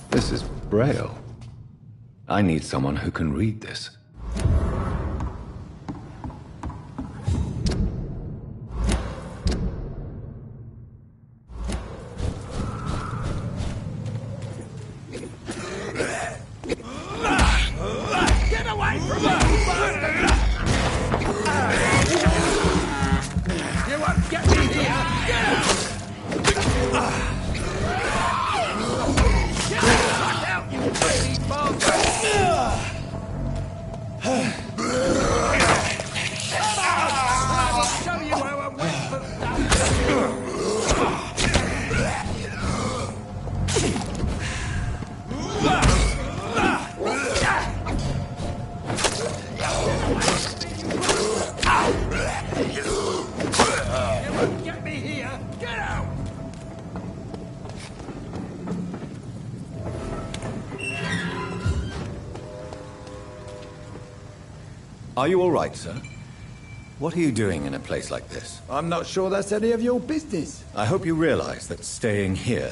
This is Braille. I need someone who can read this. Get away from me, you bastard! You won't get me here! Get out! Get out, you crazy bastard! Come on! I will show you how a whip done. Get me here! Get out! Are you all right, sir? What are you doing in a place like this? I'm not sure that's any of your business. I hope you realize that staying here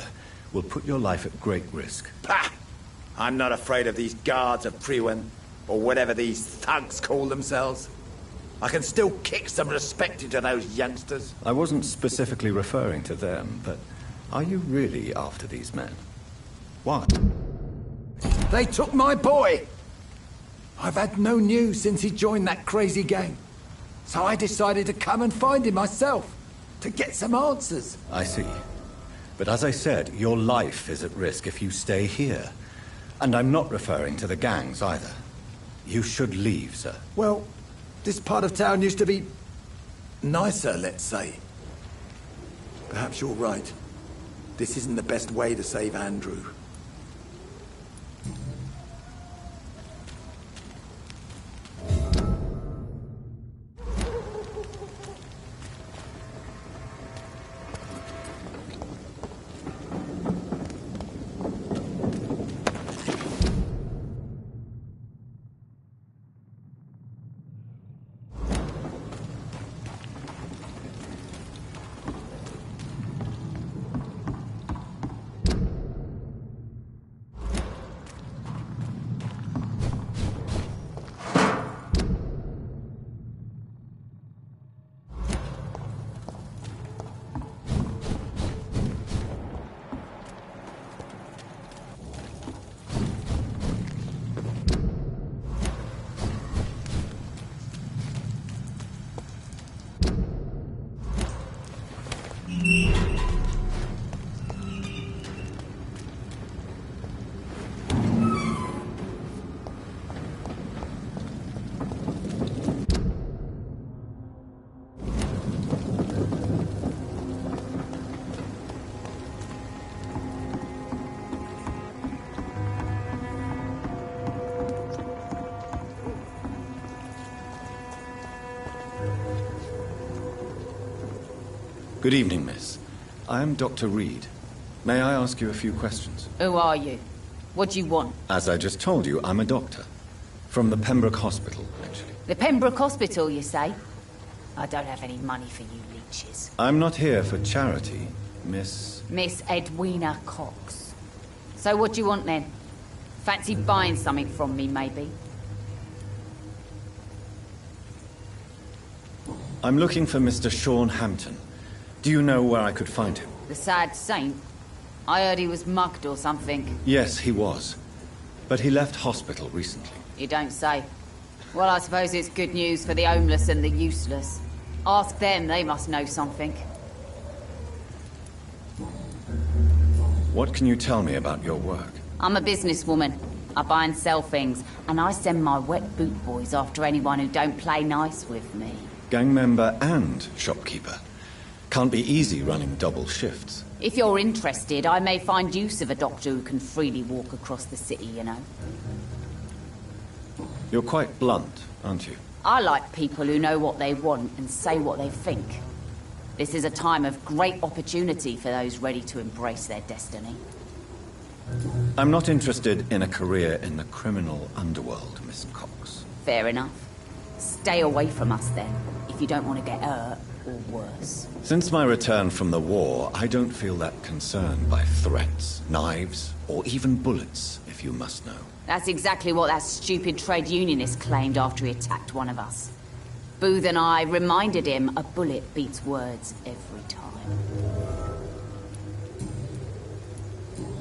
will put your life at great risk. Pah! I'm not afraid of these guards of Priwen, or whatever these thugs call themselves. I can still kick some respect into those youngsters. I wasn't specifically referring to them, but are you really after these men? Why? They took my boy! I've had no news since he joined that crazy gang. So I decided to come and find him myself, to get some answers. I see. But as I said, your life is at risk if you stay here. And I'm not referring to the gangs either. You should leave, sir. Well, this part of town used to be nicer, let's say. Perhaps you're right. This isn't the best way to save Andrew. Good evening, miss. I am Dr. Reed. May I ask you a few questions? Who are you? What do you want? As I just told you, I'm a doctor. From the Pembroke Hospital, actually. The Pembroke Hospital, you say? I don't have any money for you leeches. I'm not here for charity, Miss... Miss Edwina Cox. So what do you want then? Fancy buying something from me, maybe? I'm looking for Mr. Sean Hampton. Do you know where I could find him? The sad saint? I heard he was mugged or something. Yes, he was. But he left hospital recently. You don't say. Well, I suppose it's good news for the homeless and the useless. Ask them, they must know something. What can you tell me about your work? I'm a businesswoman. I buy and sell things, and I send my wet boot boys after anyone who don't play nice with me. Gang member and shopkeeper. Can't be easy running double shifts. If you're interested, I may find use of a doctor who can freely walk across the city, you know. You're quite blunt, aren't you? I like people who know what they want and say what they think. This is a time of great opportunity for those ready to embrace their destiny. I'm not interested in a career in the criminal underworld, Miss Cox. Fair enough. Stay away from us then, if you don't want to get hurt or worse. Since my return from the war, I don't feel that concerned by threats, knives, or even bullets, if you must know. That's exactly what that stupid trade unionist claimed after he attacked one of us. Booth and I reminded him a bullet beats words every time.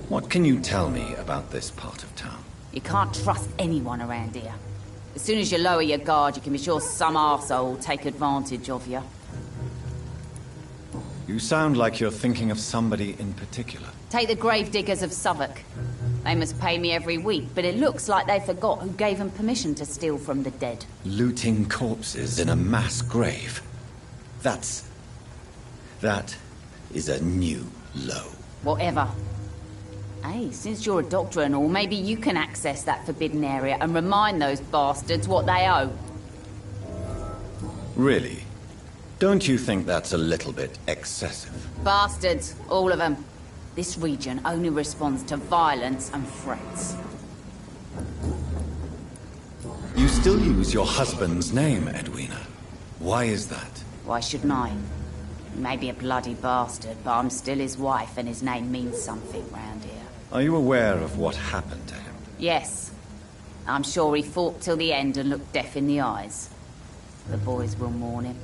What can you tell me about this part of town? You can't trust anyone around here. As soon as you lower your guard, you can be sure some arsehole will take advantage of you. You sound like you're thinking of somebody in particular. Take the gravediggers of Southwark. They must pay me every week, but it looks like they forgot who gave them permission to steal from the dead. Looting corpses in a mass grave. That is a new low. Whatever. Hey, since you're a doctor and all, maybe you can access that forbidden area and remind those bastards what they owe. Really? Don't you think that's a little bit excessive? Bastards, all of them. This region only responds to violence and threats. You still use your husband's name, Edwina. Why is that? Why shouldn't I? He may be a bloody bastard, but I'm still his wife and his name means something round here. Are you aware of what happened to him? Yes. I'm sure he fought till the end and looked death in the eyes. The boys will mourn him.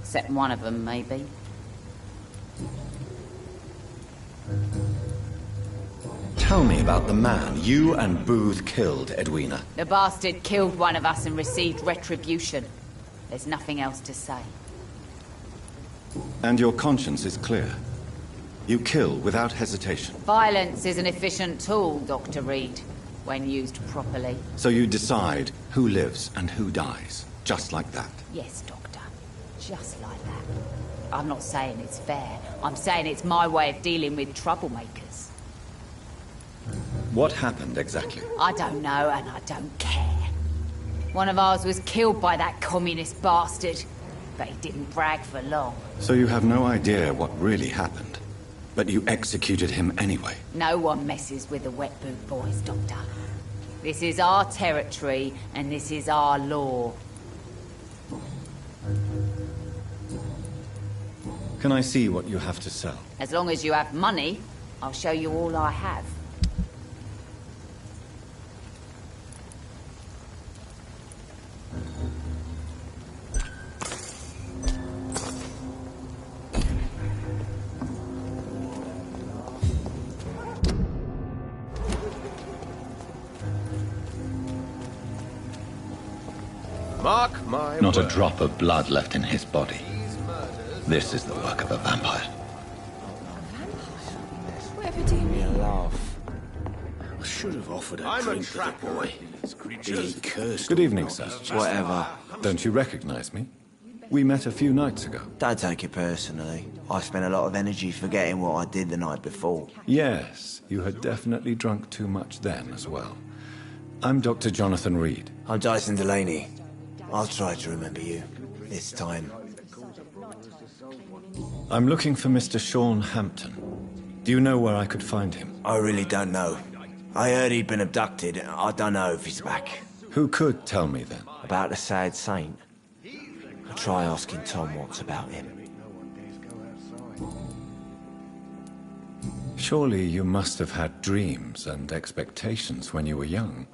Except one of them, maybe. Tell me about the man you and Booth killed, Edwina. The bastard killed one of us and received retribution. There's nothing else to say. And your conscience is clear. You kill without hesitation. Violence is an efficient tool, Dr. Reed, when used properly. So you decide who lives and who dies, just like that? Yes, Doctor. Just like that. I'm not saying it's fair. I'm saying it's my way of dealing with troublemakers. What happened exactly? I don't know, and I don't care. One of ours was killed by that communist bastard, but he didn't brag for long. So you have no idea what really happened, but you executed him anyway? No one messes with the wet boot boys, Doctor. This is our territory, and this is our law. Can I see what you have to sell? As long as you have money, I'll show you all I have. Mark my Not a word. drop of blood left in his body. This is the work of a vampire. Whatever do you mean? Laugh. I should have offered a I'm a drink to the tracker boy. of these He creatures. cursed. Good evening, sir. Whatever. Don't you recognize me? We met a few nights ago. Don't take it personally. I spent a lot of energy forgetting what I did the night before. Yes, you had definitely drunk too much then as well. I'm Dr. Jonathan Reed. I'm Dyson Delaney. I'll try to remember you. This time. I'm looking for Mr. Sean Hampton. Do you know where I could find him? I really don't know. I heard he'd been abducted. I don't know if he's back. Who could tell me then? About the sad saint. I'll try asking Tom what's about him. Surely you must have had dreams and expectations when you were young,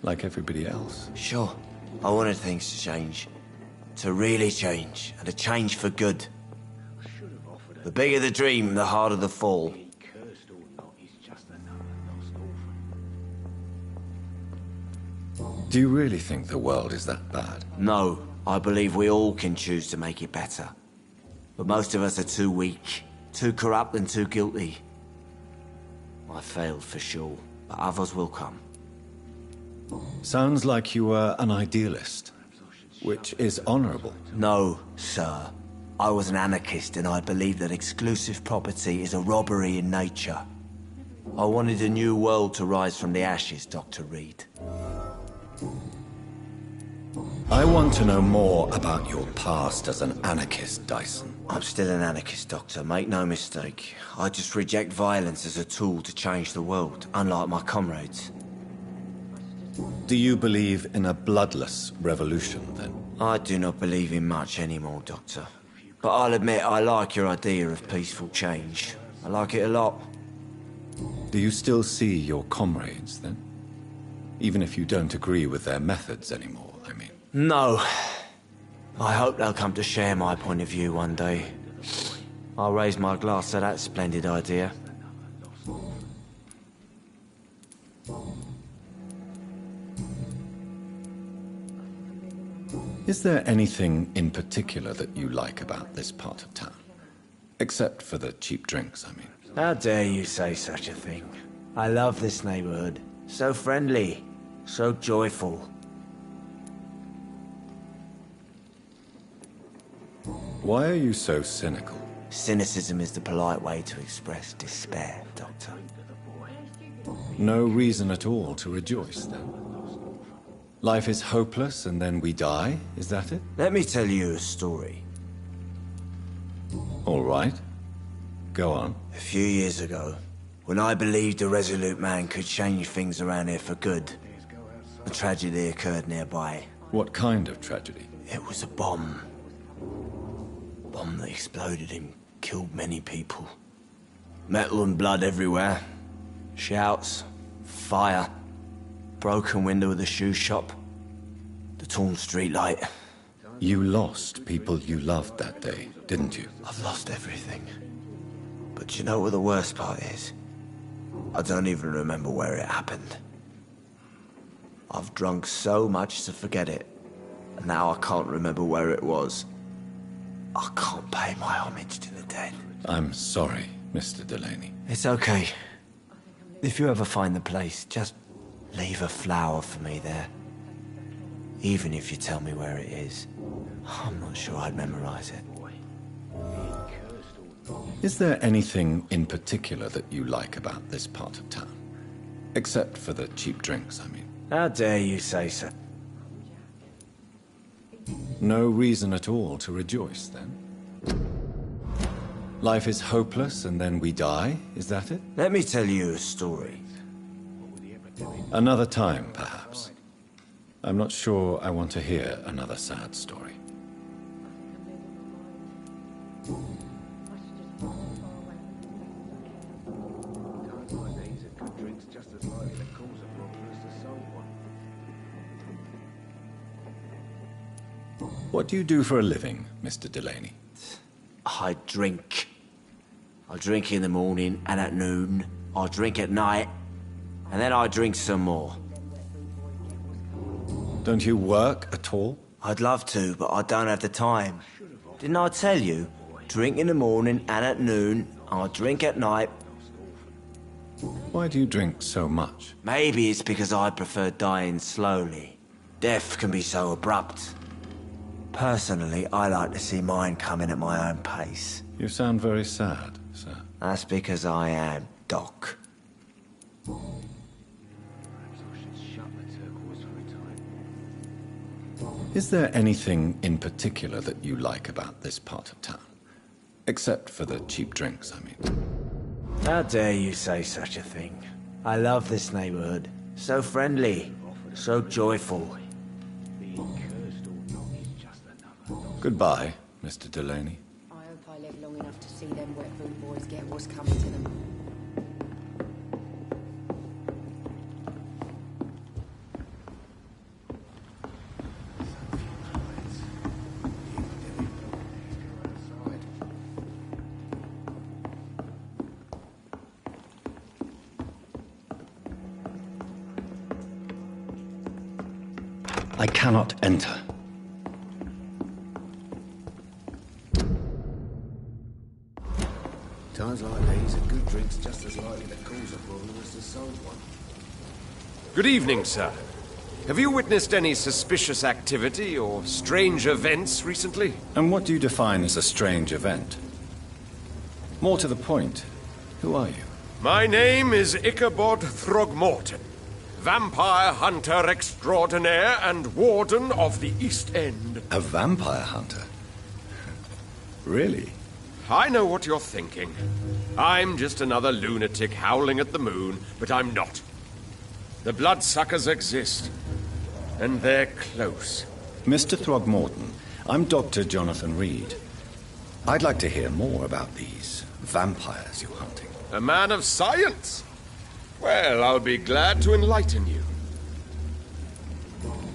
like everybody else. Sure. I wanted things to change. To really change. And to change for good. The bigger the dream, the harder the fall. Do you really think the world is that bad? No, I believe we all can choose to make it better. But most of us are too weak, too corrupt and too guilty. I failed for sure, but others will come. Sounds like you were an idealist, which is honorable. No, sir. I was an anarchist and I believed that exclusive property is a robbery in nature. I wanted a new world to rise from the ashes, Dr. Reed. I want to know more about your past as an anarchist, Dyson. I'm still an anarchist, Doctor. Make no mistake. I just reject violence as a tool to change the world, unlike my comrades. Do you believe in a bloodless revolution, then? I do not believe in much anymore, Doctor. But I'll admit I like your idea of peaceful change. I like it a lot. Do you still see your comrades, then? Even if you don't agree with their methods anymore, I mean. No. I hope they'll come to share my point of view one day. I'll raise my glass to that splendid idea. Is there anything in particular that you like about this part of town? Except for the cheap drinks, I mean. How dare you say such a thing? I love this neighborhood. So friendly, so joyful. Why are you so cynical? Cynicism is the polite way to express despair, Doctor. No reason at all to rejoice, then? Life is hopeless and then we die, is that it? Let me tell you a story. All right. Go on. A few years ago, when I believed a resolute man could change things around here for good, a tragedy occurred nearby. What kind of tragedy? It was a bomb. Bomb that exploded and killed many people. Metal and blood everywhere. Shouts, fire, broken window of the shoe shop, the torn streetlight. You lost people you loved that day, didn't you? I've lost everything. But you know what the worst part is? I don't even remember where it happened. I've drunk so much to forget it, and now I can't remember where it was. I can't pay my homage to the dead. I'm sorry, Mr. Delaney. It's okay. If you ever find the place, just leave a flower for me there. Even if you tell me where it is. I'm not sure I'd memorize it. Is there anything in particular that you like about this part of town? Except for the cheap drinks, I mean. How dare you say so? No reason at all to rejoice, then? Life is hopeless and then we die, is that it? Let me tell you a story. Another time, perhaps. I'm not sure I want to hear another sad story. What do you do for a living, Mr. Delaney? I drink. I drink in the morning and at noon. I drink at night. And then I drink some more. Don't you work at all? I'd love to, but I don't have the time. Didn't I tell you? Drink in the morning and at noon. I drink at night. Why do you drink so much? Maybe it's because I prefer dying slowly. Death can be so abrupt. Personally, I like to see mine coming at my own pace. You sound very sad, sir. That's because I am, Doc. Is there anything in particular that you like about this part of town? Except for the cheap drinks, I mean. How dare you say such a thing? I love this neighborhood. So friendly, so joyful. Goodbye, Mr. Delaney. I hope I live long enough to see them wet boot boys get what's coming to them. I cannot enter. Times like these, a good drink's just as likely to cause a problem as to solve one. Good evening, sir. Have you witnessed any suspicious activity or strange events recently? And what do you define as a strange event? More to the point, who are you? My name is Ichabod Throgmorton, vampire hunter extraordinaire and warden of the East End. A vampire hunter? Really? I know what you're thinking. I'm just another lunatic howling at the moon, but I'm not. The bloodsuckers exist, and they're close. Mr. Throgmorton, I'm Dr. Jonathan Reed. I'd like to hear more about these vampires you're hunting. A man of science? Well, I'll be glad to enlighten you.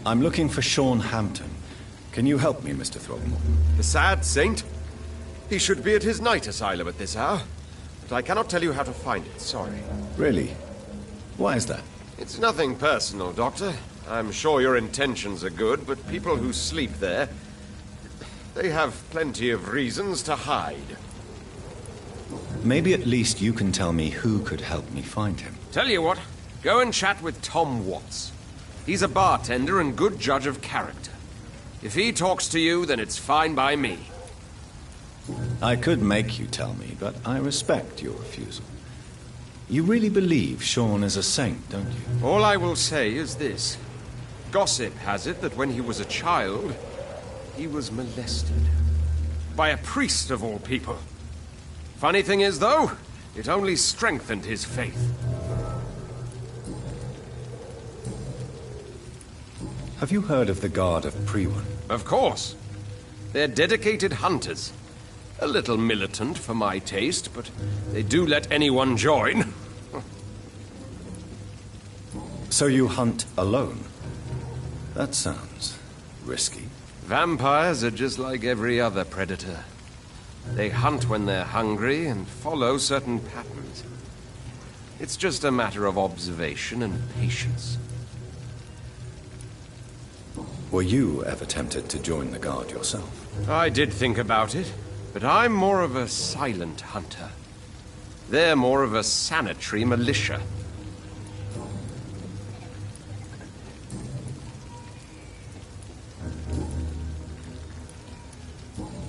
I'm looking for Sean Hampton. Can you help me, Mr. Throgmorton? The sad saint? He should be at his night asylum at this hour, but I cannot tell you how to find it, sorry. Really? Why is that? It's nothing personal, Doctor. I'm sure your intentions are good, but people who sleep there, they have plenty of reasons to hide. Maybe at least you can tell me who could help me find him. Tell you what, go and chat with Tom Watts. He's a bartender and good judge of character. If he talks to you, then it's fine by me. I could make you tell me, but I respect your refusal. You really believe Sean is a saint, don't you? All I will say is this. Gossip has it that when he was a child, he was molested. By a priest of all people. Funny thing is, though, it only strengthened his faith. Have you heard of the Guard of Priwen? Of course. They're dedicated hunters. A little militant for my taste, but they do let anyone join. So you hunt alone? That sounds risky. Vampires are just like every other predator. They hunt when they're hungry and follow certain patterns. It's just a matter of observation and patience. Were you ever tempted to join the Guard yourself? I did think about it, but I'm more of a silent hunter. They're more of a sanitary militia.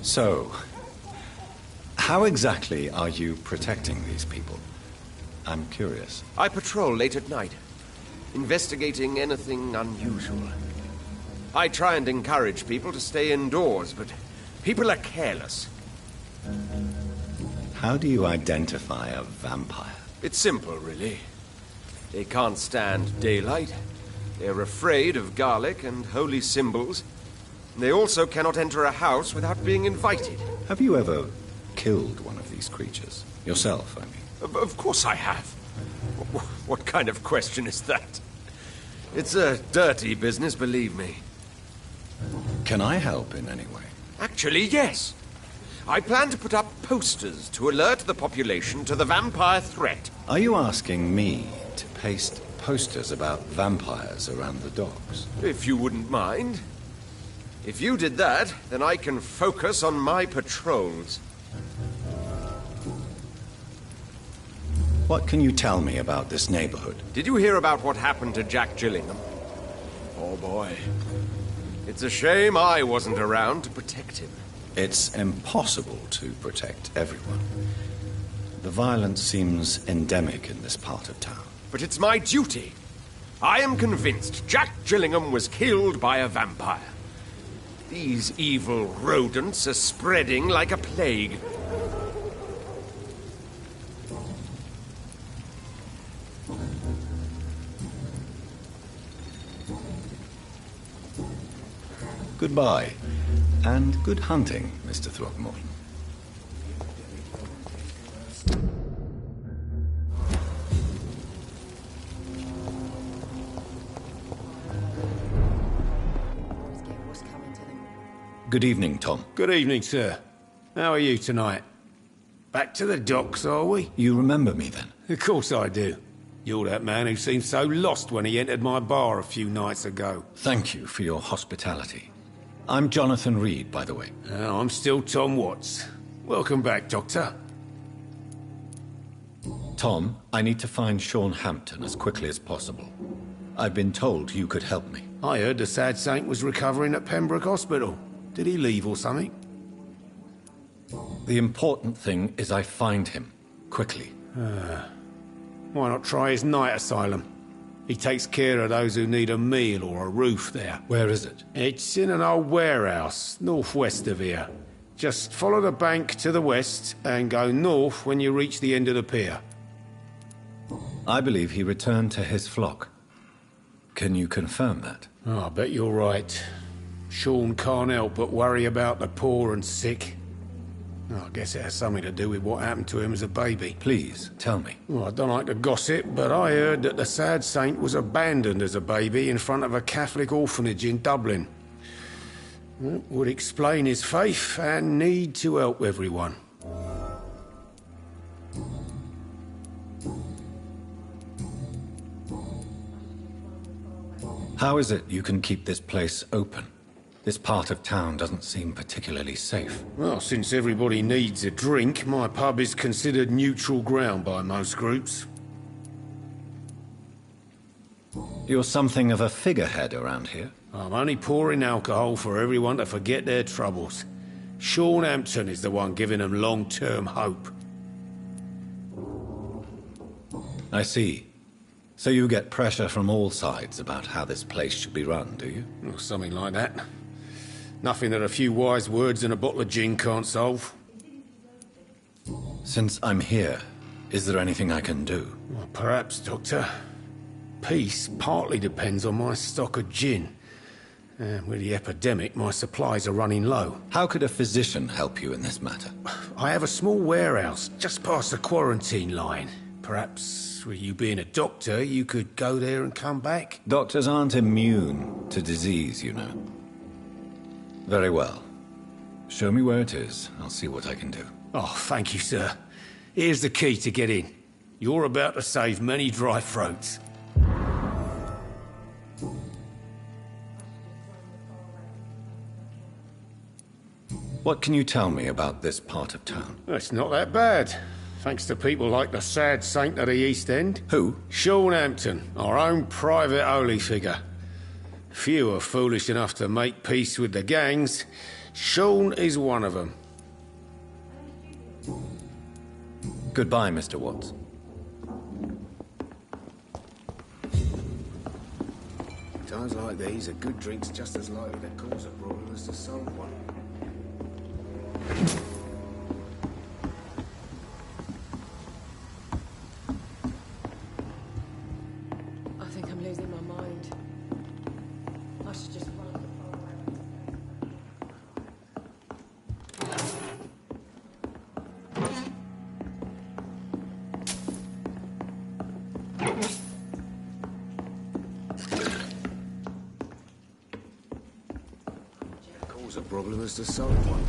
So, how exactly are you protecting these people? I'm curious. I patrol late at night, investigating anything unusual. I try and encourage people to stay indoors, but people are careless. How do you identify a vampire? It's simple, really. They can't stand daylight. They're afraid of garlic and holy symbols. They also cannot enter a house without being invited. Have you ever killed one of these creatures? Yourself, I mean. Of course I have. What kind of question is that? It's a dirty business, believe me. Can I help in any way? Actually, yes. I plan to put up posters to alert the population to the vampire threat. Are you asking me to paste posters about vampires around the docks? If you wouldn't mind. If you did that, then I can focus on my patrols. What can you tell me about this neighborhood? Did you hear about what happened to Jack Gillingham? Oh boy. It's a shame I wasn't around to protect him. It's impossible to protect everyone. The violence seems endemic in this part of town. But it's my duty. I am convinced Jack Gillingham was killed by a vampire. These evil rodents are spreading like a plague. Goodbye, and good hunting, Mr. Throgmorton. Good evening, Tom. Good evening, sir. How are you tonight? Back to the docks, are we? You remember me, then? Of course I do. You're that man who seemed so lost when he entered my bar a few nights ago. Thank you for your hospitality. I'm Jonathan Reed, by the way. I'm still Tom Watts. Welcome back, Doctor. Tom, I need to find Sean Hampton as quickly as possible. I've been told you could help me. I heard the sad saint was recovering at Pembroke Hospital. Did he leave or something? The important thing is I find him, quickly. Why not try his night asylum? He takes care of those who need a meal or a roof there. Where is it? It's in an old warehouse, northwest of here. Just follow the bank to the west and go north when you reach the end of the pier. I believe he returned to his flock. Can you confirm that? Oh, I bet you're right. Sean can't help but worry about the poor and sick. I guess it has something to do with what happened to him as a baby. Please, tell me. Well, I don't like to gossip, but I heard that the sad saint was abandoned as a baby in front of a Catholic orphanage in Dublin. That would explain his faith and need to help everyone. How is it you can keep this place open? This part of town doesn't seem particularly safe. Well, since everybody needs a drink, my pub is considered neutral ground by most groups. You're something of a figurehead around here. I'm only pouring alcohol for everyone to forget their troubles. Sean Hampton is the one giving them long-term hope. I see. So you get pressure from all sides about how this place should be run, do you? Or something like that. Nothing that a few wise words and a bottle of gin can't solve. Since I'm here, is there anything I can do? Well, perhaps, Doctor. Peace partly depends on my stock of gin. With the epidemic, my supplies are running low. How could a physician help you in this matter? I have a small warehouse just past the quarantine line. Perhaps, with you being a doctor, you could go there and come back? Doctors aren't immune to disease, you know. Very well. Show me where it is. I'll see what I can do. Oh, thank you, sir. Here's the key to get in. You're about to save many dry throats. What can you tell me about this part of town? It's not that bad. Thanks to people like the sad saint of the East End. Who? Sean Hampton, our own private holy figure. Few are foolish enough to make peace with the gangs. Sean is one of them. Goodbye, Mr. Watts. Times like these, a good drink's just as likely to cause a problem as to solve one. I think I'm losing my mind. I should just run the Cause a problem as to solve one.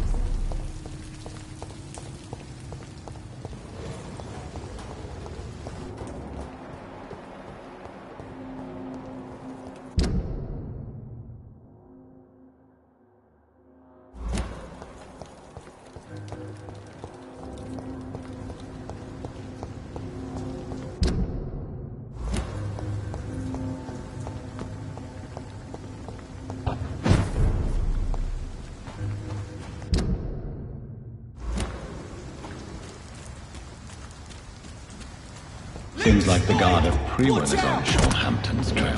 Seems like the Guard of Priwen is on Sean Hampton's trail.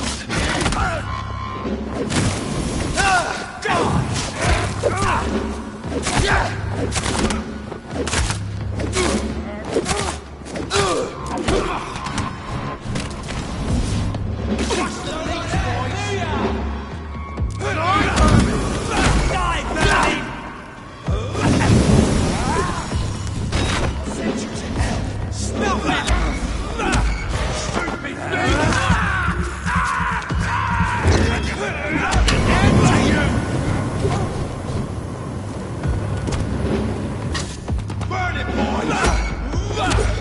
Burn it, boy!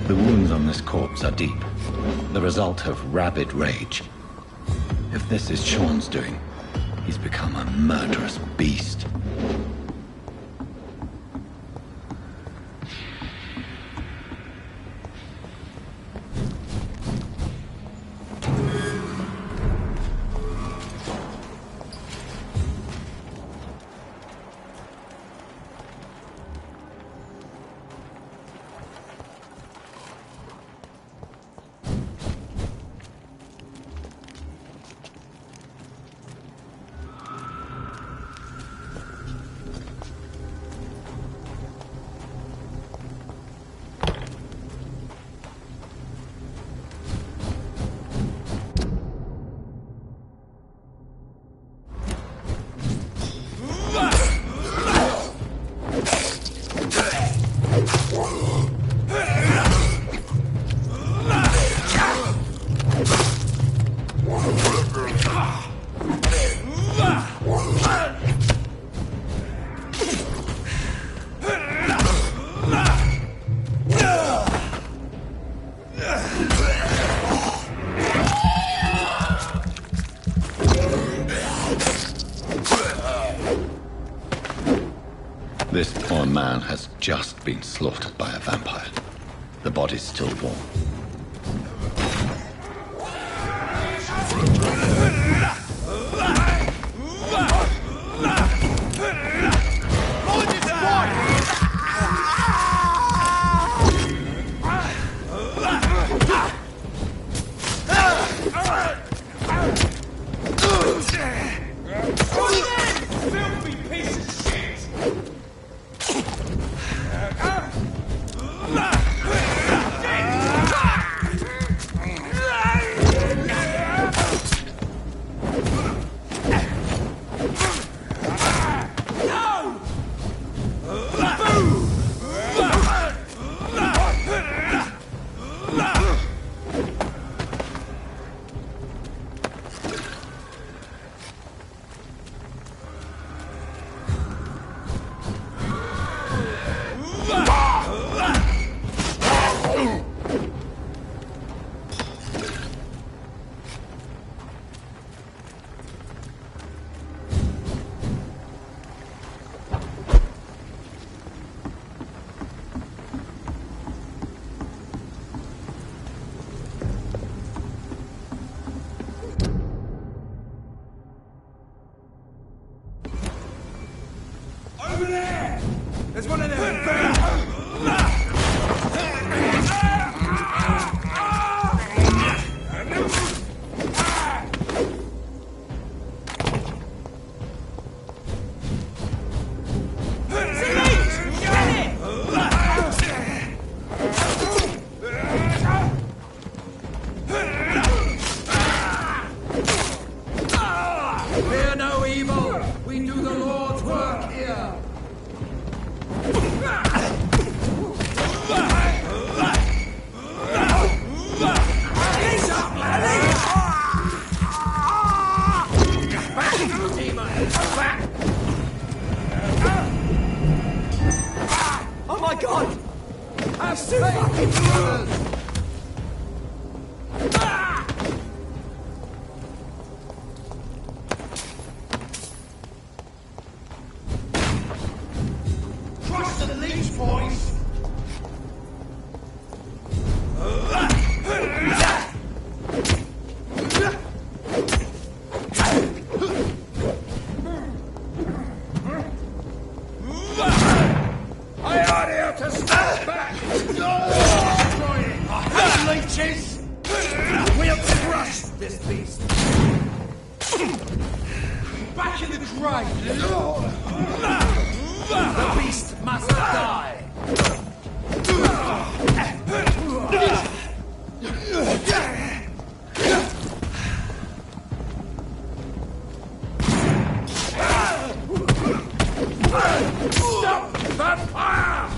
The wounds on this corpse are deep, the result of rabid rage. If this is Sean's doing, he's become a murderous beast. This poor man has just been slaughtered by a vampire. The body's still warm. this beast. Back in the grave! The beast must die! Stop that fire!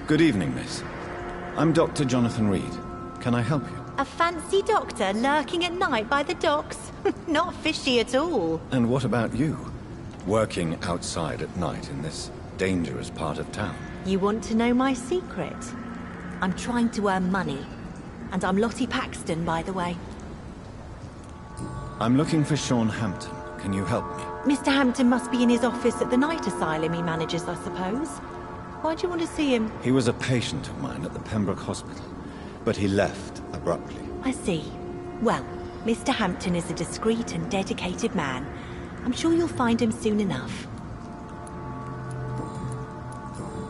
Good evening, miss. I'm Dr. Jonathan Reed. Can I help you? A fancy doctor lurking at night by the docks? Not fishy at all. And what about you? Working outside at night in this dangerous part of town? You want to know my secret? I'm trying to earn money. And I'm Lottie Paxton, by the way. I'm looking for Sean Hampton. Can you help me? Mr. Hampton must be in his office at the night asylum he manages, I suppose. Why do you want to see him? He was a patient of mine at the Pembroke Hospital, but he left abruptly. I see. Well, Mr. Hampton is a discreet and dedicated man. I'm sure you'll find him soon enough.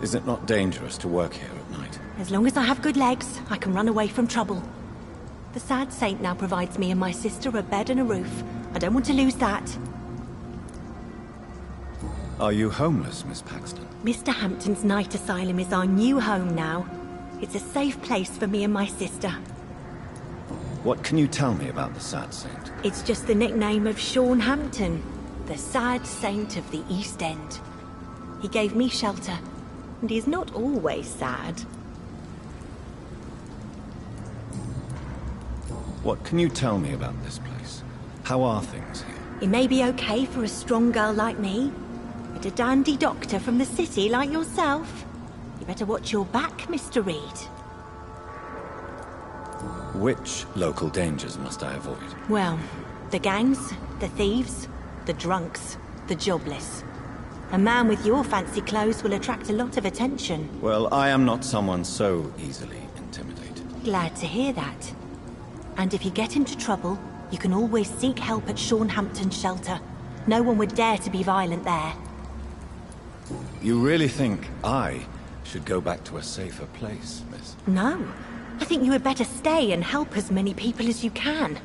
Is it not dangerous to work here at night? As long as I have good legs, I can run away from trouble. The sad saint now provides me and my sister a bed and a roof. I don't want to lose that. Are you homeless, Miss Paxton? Mr. Hampton's night asylum is our new home now. It's a safe place for me and my sister. What can you tell me about the Sad Saint? It's just the nickname of Sean Hampton, the sad saint of the East End. He gave me shelter, and he's not always sad. What can you tell me about this place? How are things here? It may be okay for a strong girl like me, but a dandy doctor from the city like yourself, you better watch your back, Mr. Reed. Which local dangers must I avoid? Well, the gangs, the thieves, the drunks, the jobless. A man with your fancy clothes will attract a lot of attention. Well, I am not someone so easily intimidated. Glad to hear that. And if you get into trouble, you can always seek help at Sean Hampton's shelter. No one would dare to be violent there. You really think I should go back to a safer place, miss? No. I think you had better stay and help as many people as you can.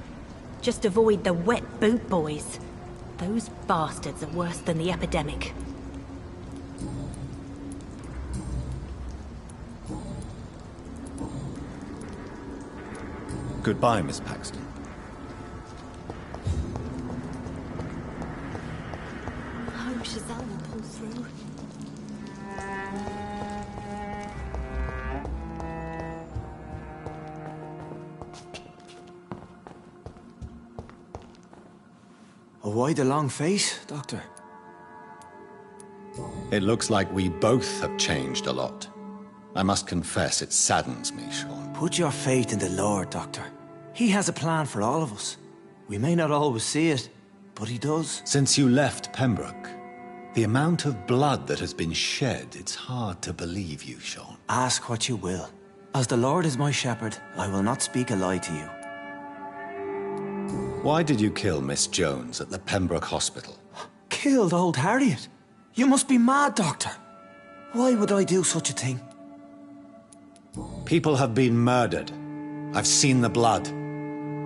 Just avoid the wet boot boys. Those bastards are worse than the epidemic. Goodbye, Miss Paxton. I hope Giselle will pull through. Why the long face, Doctor? It looks like we both have changed a lot. I must confess, it saddens me, Sean. Put your faith in the Lord, Doctor. He has a plan for all of us. We may not always see it, but he does. Since you left Pembroke, the amount of blood that has been shed, it's hard to believe you, Sean. Ask what you will. As the Lord is my shepherd, I will not speak a lie to you. Why did you kill Miss Jones at the Pembroke Hospital? Killed old Harriet? You must be mad, Doctor. Why would I do such a thing? People have been murdered. I've seen the blood.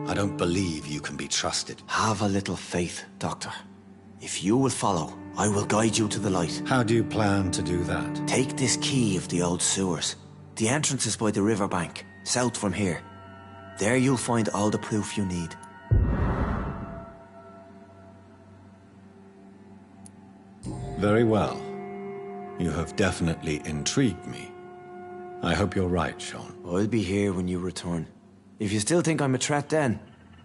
I don't believe you can be trusted. Have a little faith, Doctor. If you will follow, I will guide you to the light. How do you plan to do that? Take this key of the old sewers. The entrance is by the riverbank, south from here. There you'll find all the proof you need. Very well. You have definitely intrigued me. I hope you're right, Sean. I'll be here when you return. If you still think I'm a threat then,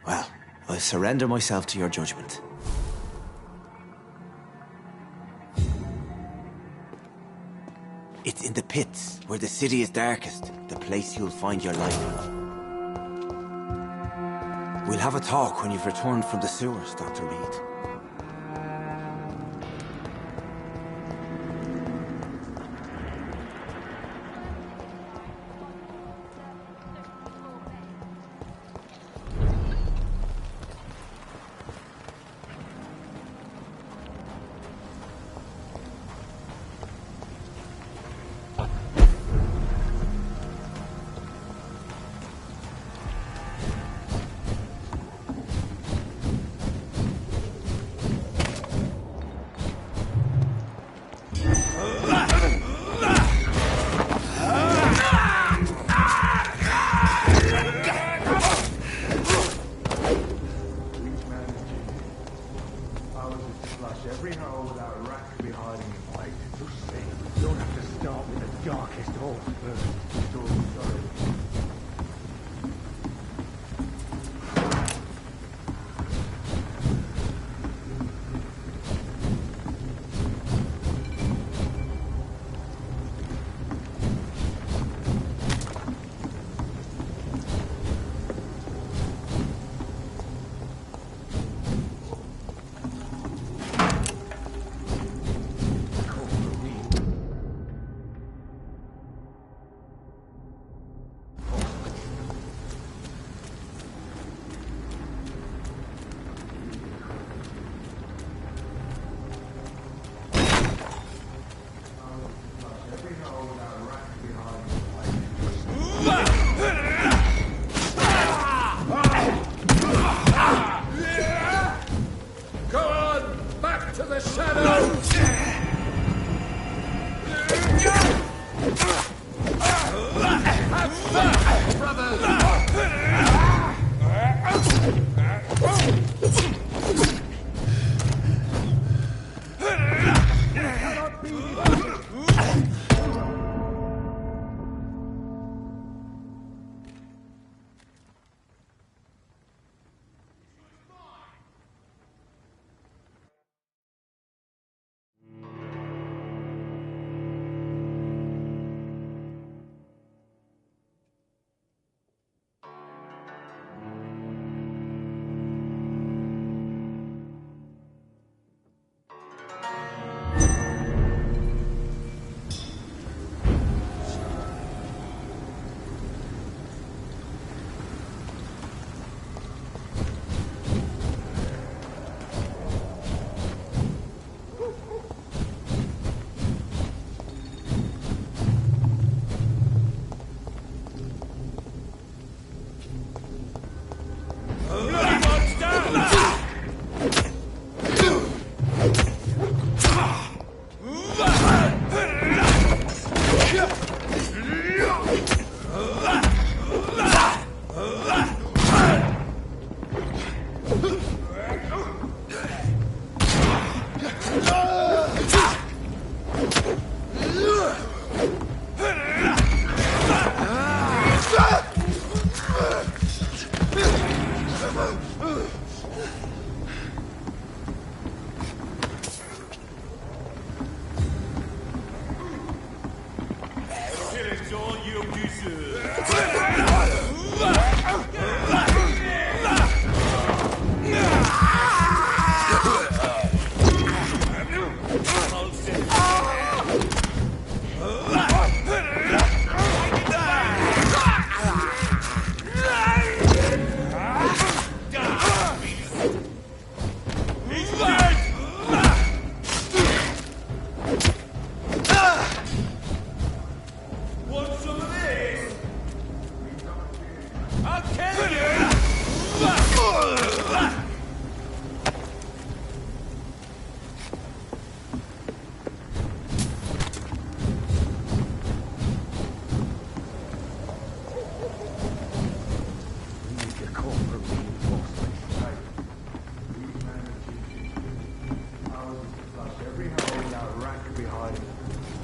well, I'll surrender myself to your judgment. It's in the pits, where the city is darkest, the place you'll find your life. We'll have a talk when you've returned from the sewers, Dr. Reed.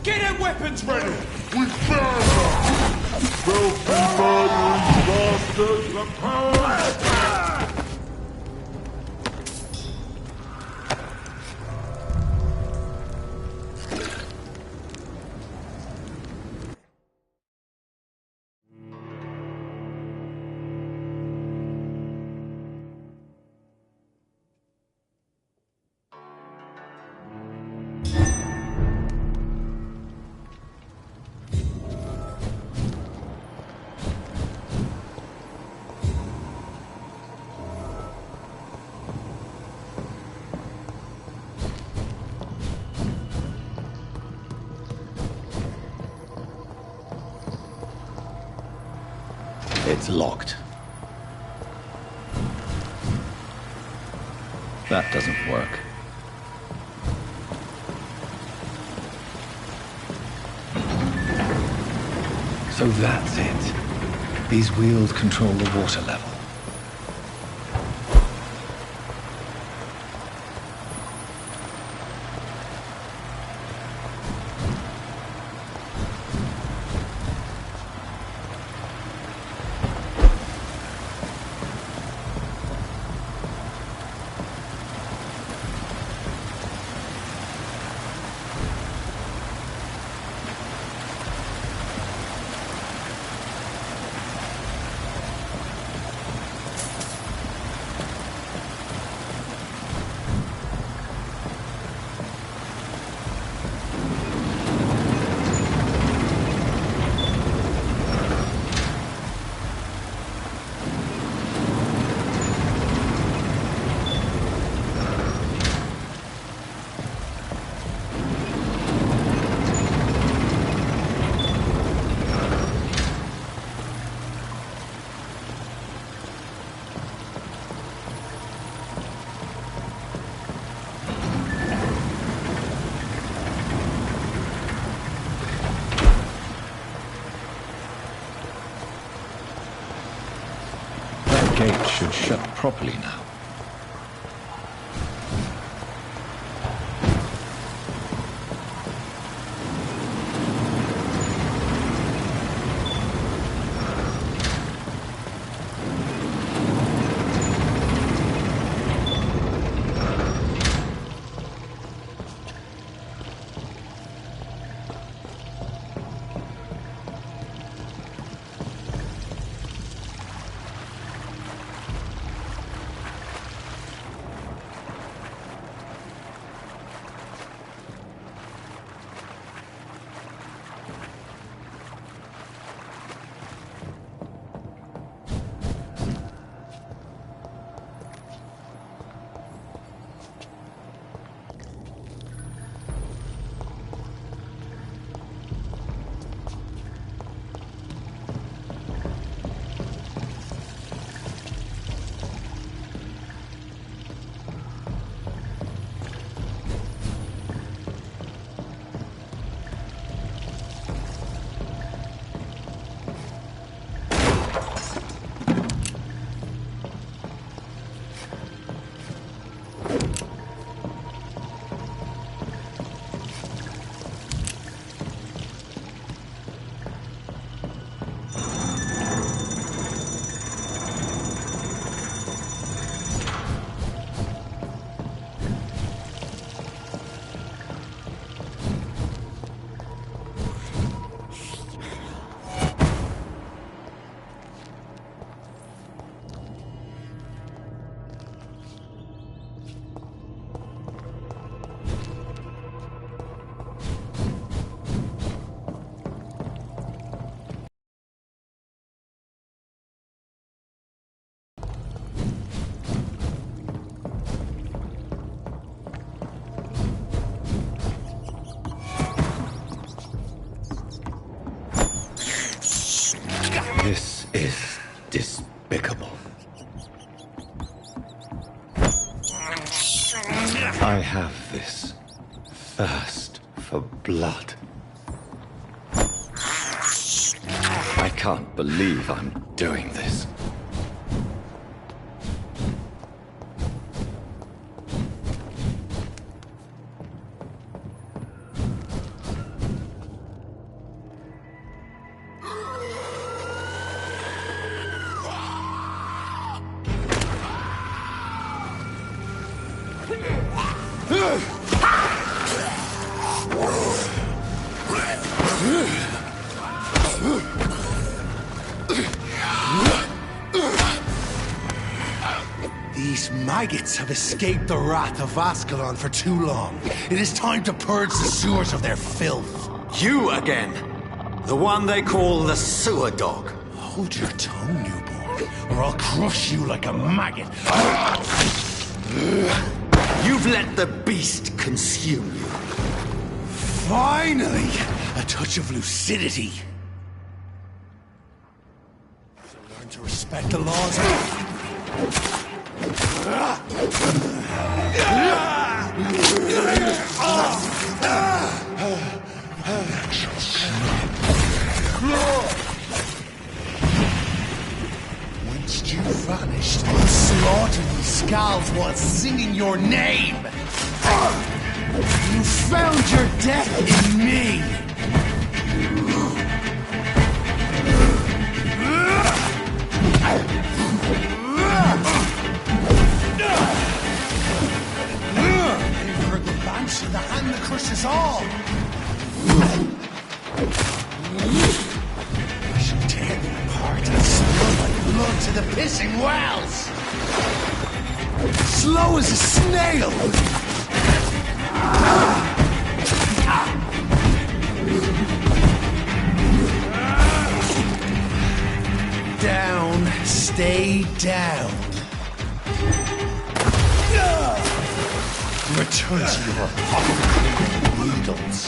Get our weapons ready! We burn them! filthy, murdering bastards! The power! It's locked. That doesn't work. So that's it. These wheels control the water level. Gate should shut properly now. This is despicable. I have this thirst for blood. I can't believe I'm doing this. These maggots have escaped the wrath of Ascalon for too long. It is time to purge the sewers of their filth. You again! The one they call the sewer dog. Hold your tongue, newborn, or I'll crush you like a maggot. You've let the beast consume you. Finally! A touch of lucidity. So learn to respect the laws Once you vanished, I'll slaughter these skulls while singing your name! You found your death in me! You've heard the banshee, the hand that crushes all! I shall tear thee apart and spill my blood to the pissing wells! Slow as a snail! Down, stay down. Return to your apothecary needles.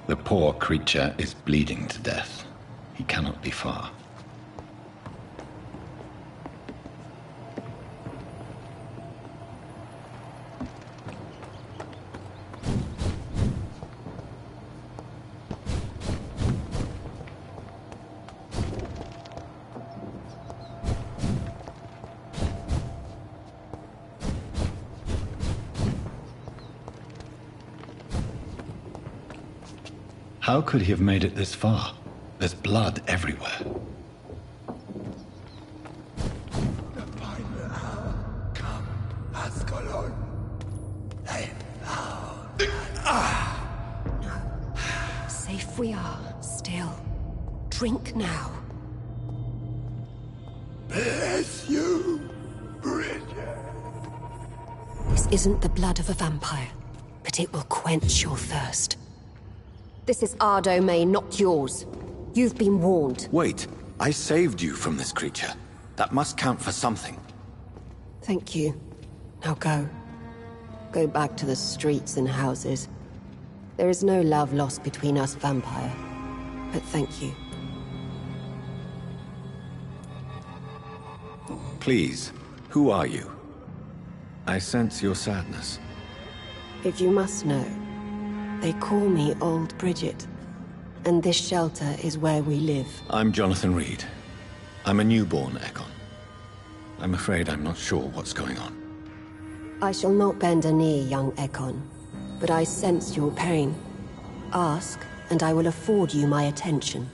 The poor creature is bleeding to death. He cannot be far. How could he have made it this far? There's blood everywhere. Safe we are, still. Drink now. Bless you, Bridget. This isn't the blood of a vampire, but it will quench your thirst. This is our domain, not yours. You've been warned. Wait, I saved you from this creature. That must count for something. Thank you. Now go. Go back to the streets and houses. There is no love lost between us, vampire. But thank you. Please, who are you? I sense your sadness. If you must know, they call me Old Bridget, and this shelter is where we live. I'm Jonathan Reed. I'm a newborn Ekon. I'm afraid I'm not sure what's going on. I shall not bend a knee, young Ekon, but I sense your pain. Ask, and I will afford you my attention.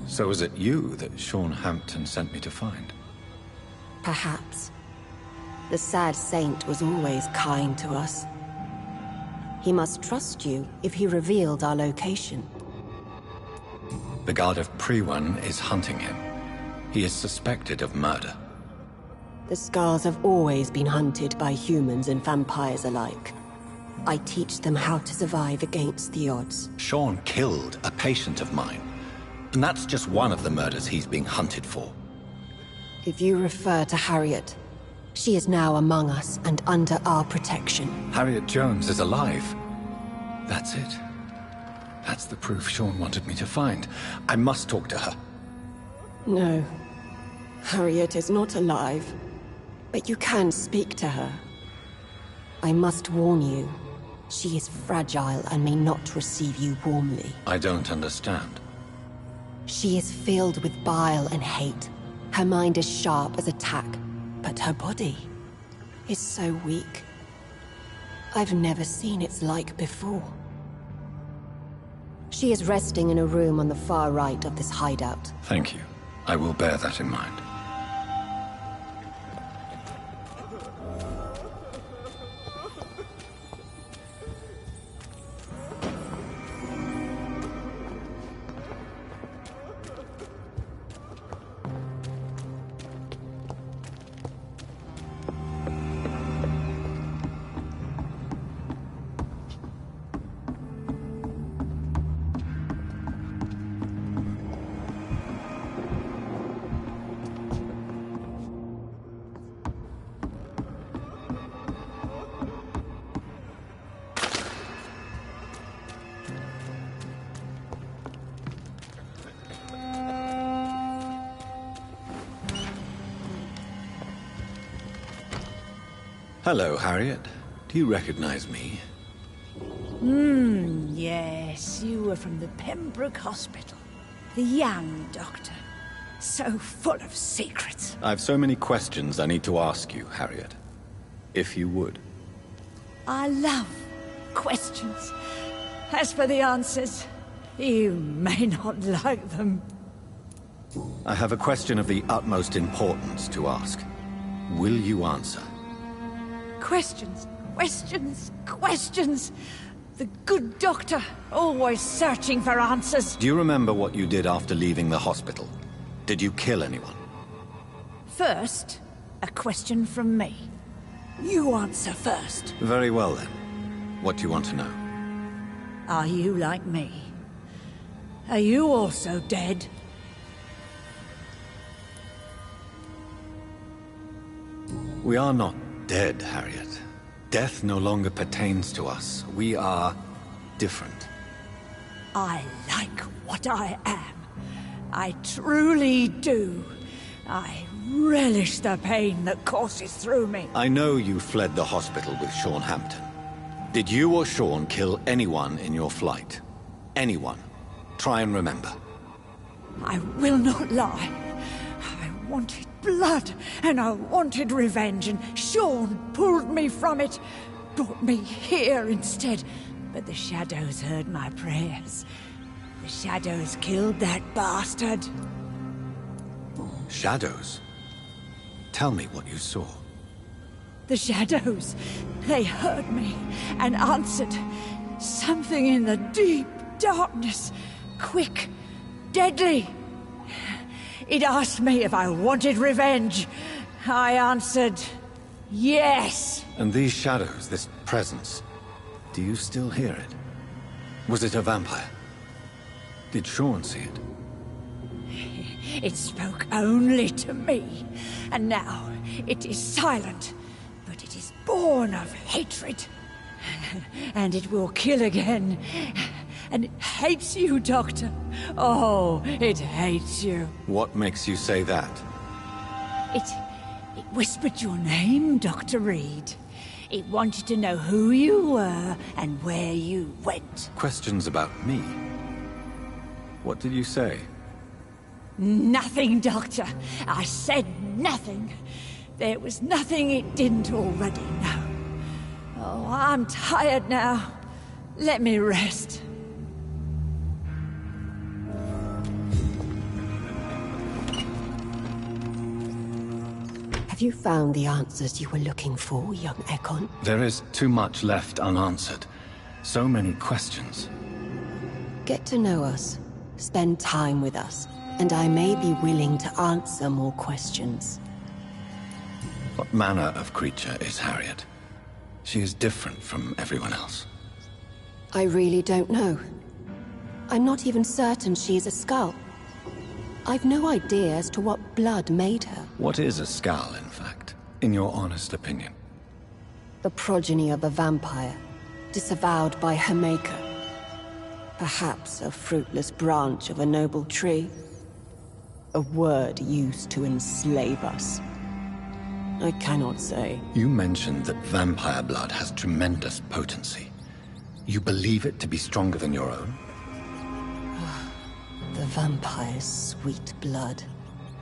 So is it you that Sean Hampton sent me to find? Perhaps. The sad saint was always kind to us. He must trust you if he revealed our location. The Guard of Priwen is hunting him. He is suspected of murder. The Scars have always been hunted by humans and vampires alike. I teach them how to survive against the odds. Sean killed a patient of mine. And that's just one of the murders he's being hunted for. If you refer to Harriet, she is now among us and under our protection. Harriet Jones is alive. That's it. That's the proof Sean wanted me to find. I must talk to her. No. Harriet is not alive. But you can speak to her. I must warn you. She is fragile and may not receive you warmly. I don't understand. She is filled with bile and hate. Her mind is sharp as a tack, but her body is so weak. I've never seen its like before. She is resting in a room on the far right of this hideout. Thank you. I will bear that in mind. Hello, Harriet. Do you recognize me? Yes, you were from the Pembroke Hospital. The young doctor. So full of secrets. I've so many questions I need to ask you, Harriet. If you would. I love questions. As for the answers, you may not like them. I have a question of the utmost importance to ask. Will you answer? Questions, questions, questions. The good doctor, always searching for answers. Do you remember what you did after leaving the hospital? Did you kill anyone? First, a question from me. You answer first. Very well then. What do you want to know? Are you like me? Are you also dead? We are not dead, Harriet. Death no longer pertains to us. We are different. I like what I am. I truly do. I relish the pain that courses through me. I know you fled the hospital with Sean Hampton. Did you or Sean kill anyone in your flight? Anyone? Try and remember. I will not lie. I wanted blood, and I wanted revenge, and Sean pulled me from it, brought me here instead. But the shadows heard my prayers. The shadows killed that bastard. Shadows? Tell me what you saw. The shadows, they heard me and answered. Something in the deep darkness, quick, deadly. It asked me if I wanted revenge. I answered, yes. And these shadows, this presence, do you still hear it? Was it a vampire? Did Sean see it? It spoke only to me, and now it is silent, but it is born of hatred. And it will kill again. And it hates you, Doctor. Oh, it hates you. What makes you say that? It whispered your name, Dr. Reed. It wanted to know who you were and where you went. Questions about me? What did you say? Nothing, Doctor. I said nothing. There was nothing it didn't already know. Oh, I'm tired now. Let me rest. Have you found the answers you were looking for, young Ekon? There is too much left unanswered. So many questions. Get to know us. Spend time with us. And I may be willing to answer more questions. What manner of creature is Harriet? She is different from everyone else. I really don't know. I'm not even certain she is a skull. I've no idea as to what blood made her. What is a skull, in fact, in your honest opinion? The progeny of a vampire. disavowed by her maker. Perhaps a fruitless branch of a noble tree. A word used to enslave us. I cannot say. You mentioned that vampire blood has tremendous potency. You believe it to be stronger than your own? The vampire's sweet blood.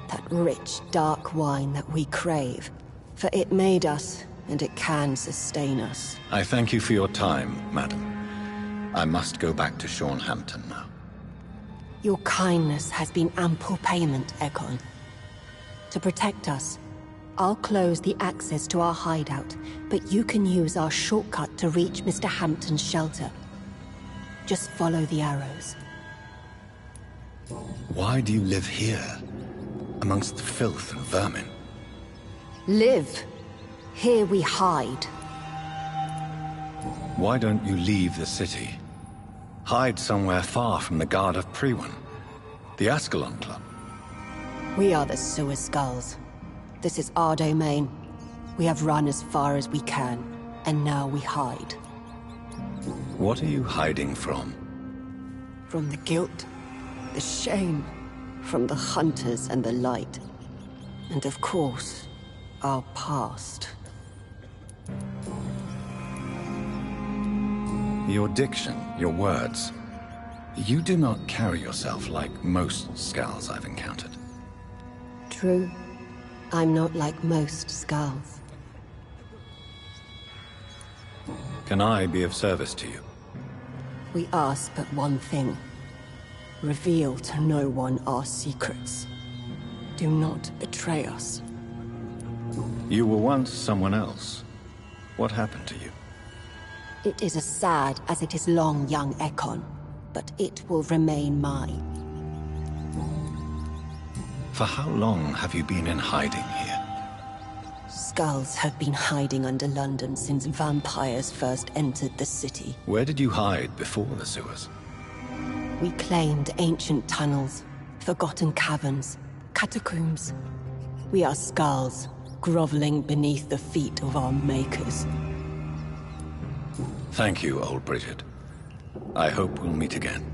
That rich, dark wine that we crave. For it made us, and it can sustain us. I thank you for your time, madam. I must go back to Shornhampton now. Your kindness has been ample payment, Ekon. To protect us, I'll close the access to our hideout, but you can use our shortcut to reach Mr. Hampton's shelter. Just follow the arrows. Why do you live here, amongst the filth and vermin? Live. Here we hide. Why don't you leave the city? Hide somewhere far from the Guard of Priwen, the Ascalon Club. We are the Sewer Skulls. This is our domain. We have run as far as we can, and now we hide. What are you hiding from? From the guilt, the shame, from the hunters and the light. And of course, our past. Your diction, your words. You do not carry yourself like most Skulls I've encountered. True. I'm not like most Skulls. Can I be of service to you? We ask but one thing. Reveal to no one our secrets. Do not betray us. You were once someone else. What happened to you? It is as sad as it is long, young Ekon, but it will remain mine. For how long have you been in hiding here? Skulls have been hiding under London since vampires first entered the city. Where did you hide before the sewers? We claimed ancient tunnels, forgotten caverns, catacombs. We are Skulls, groveling beneath the feet of our makers. Thank you, old Bridget. I hope we'll meet again.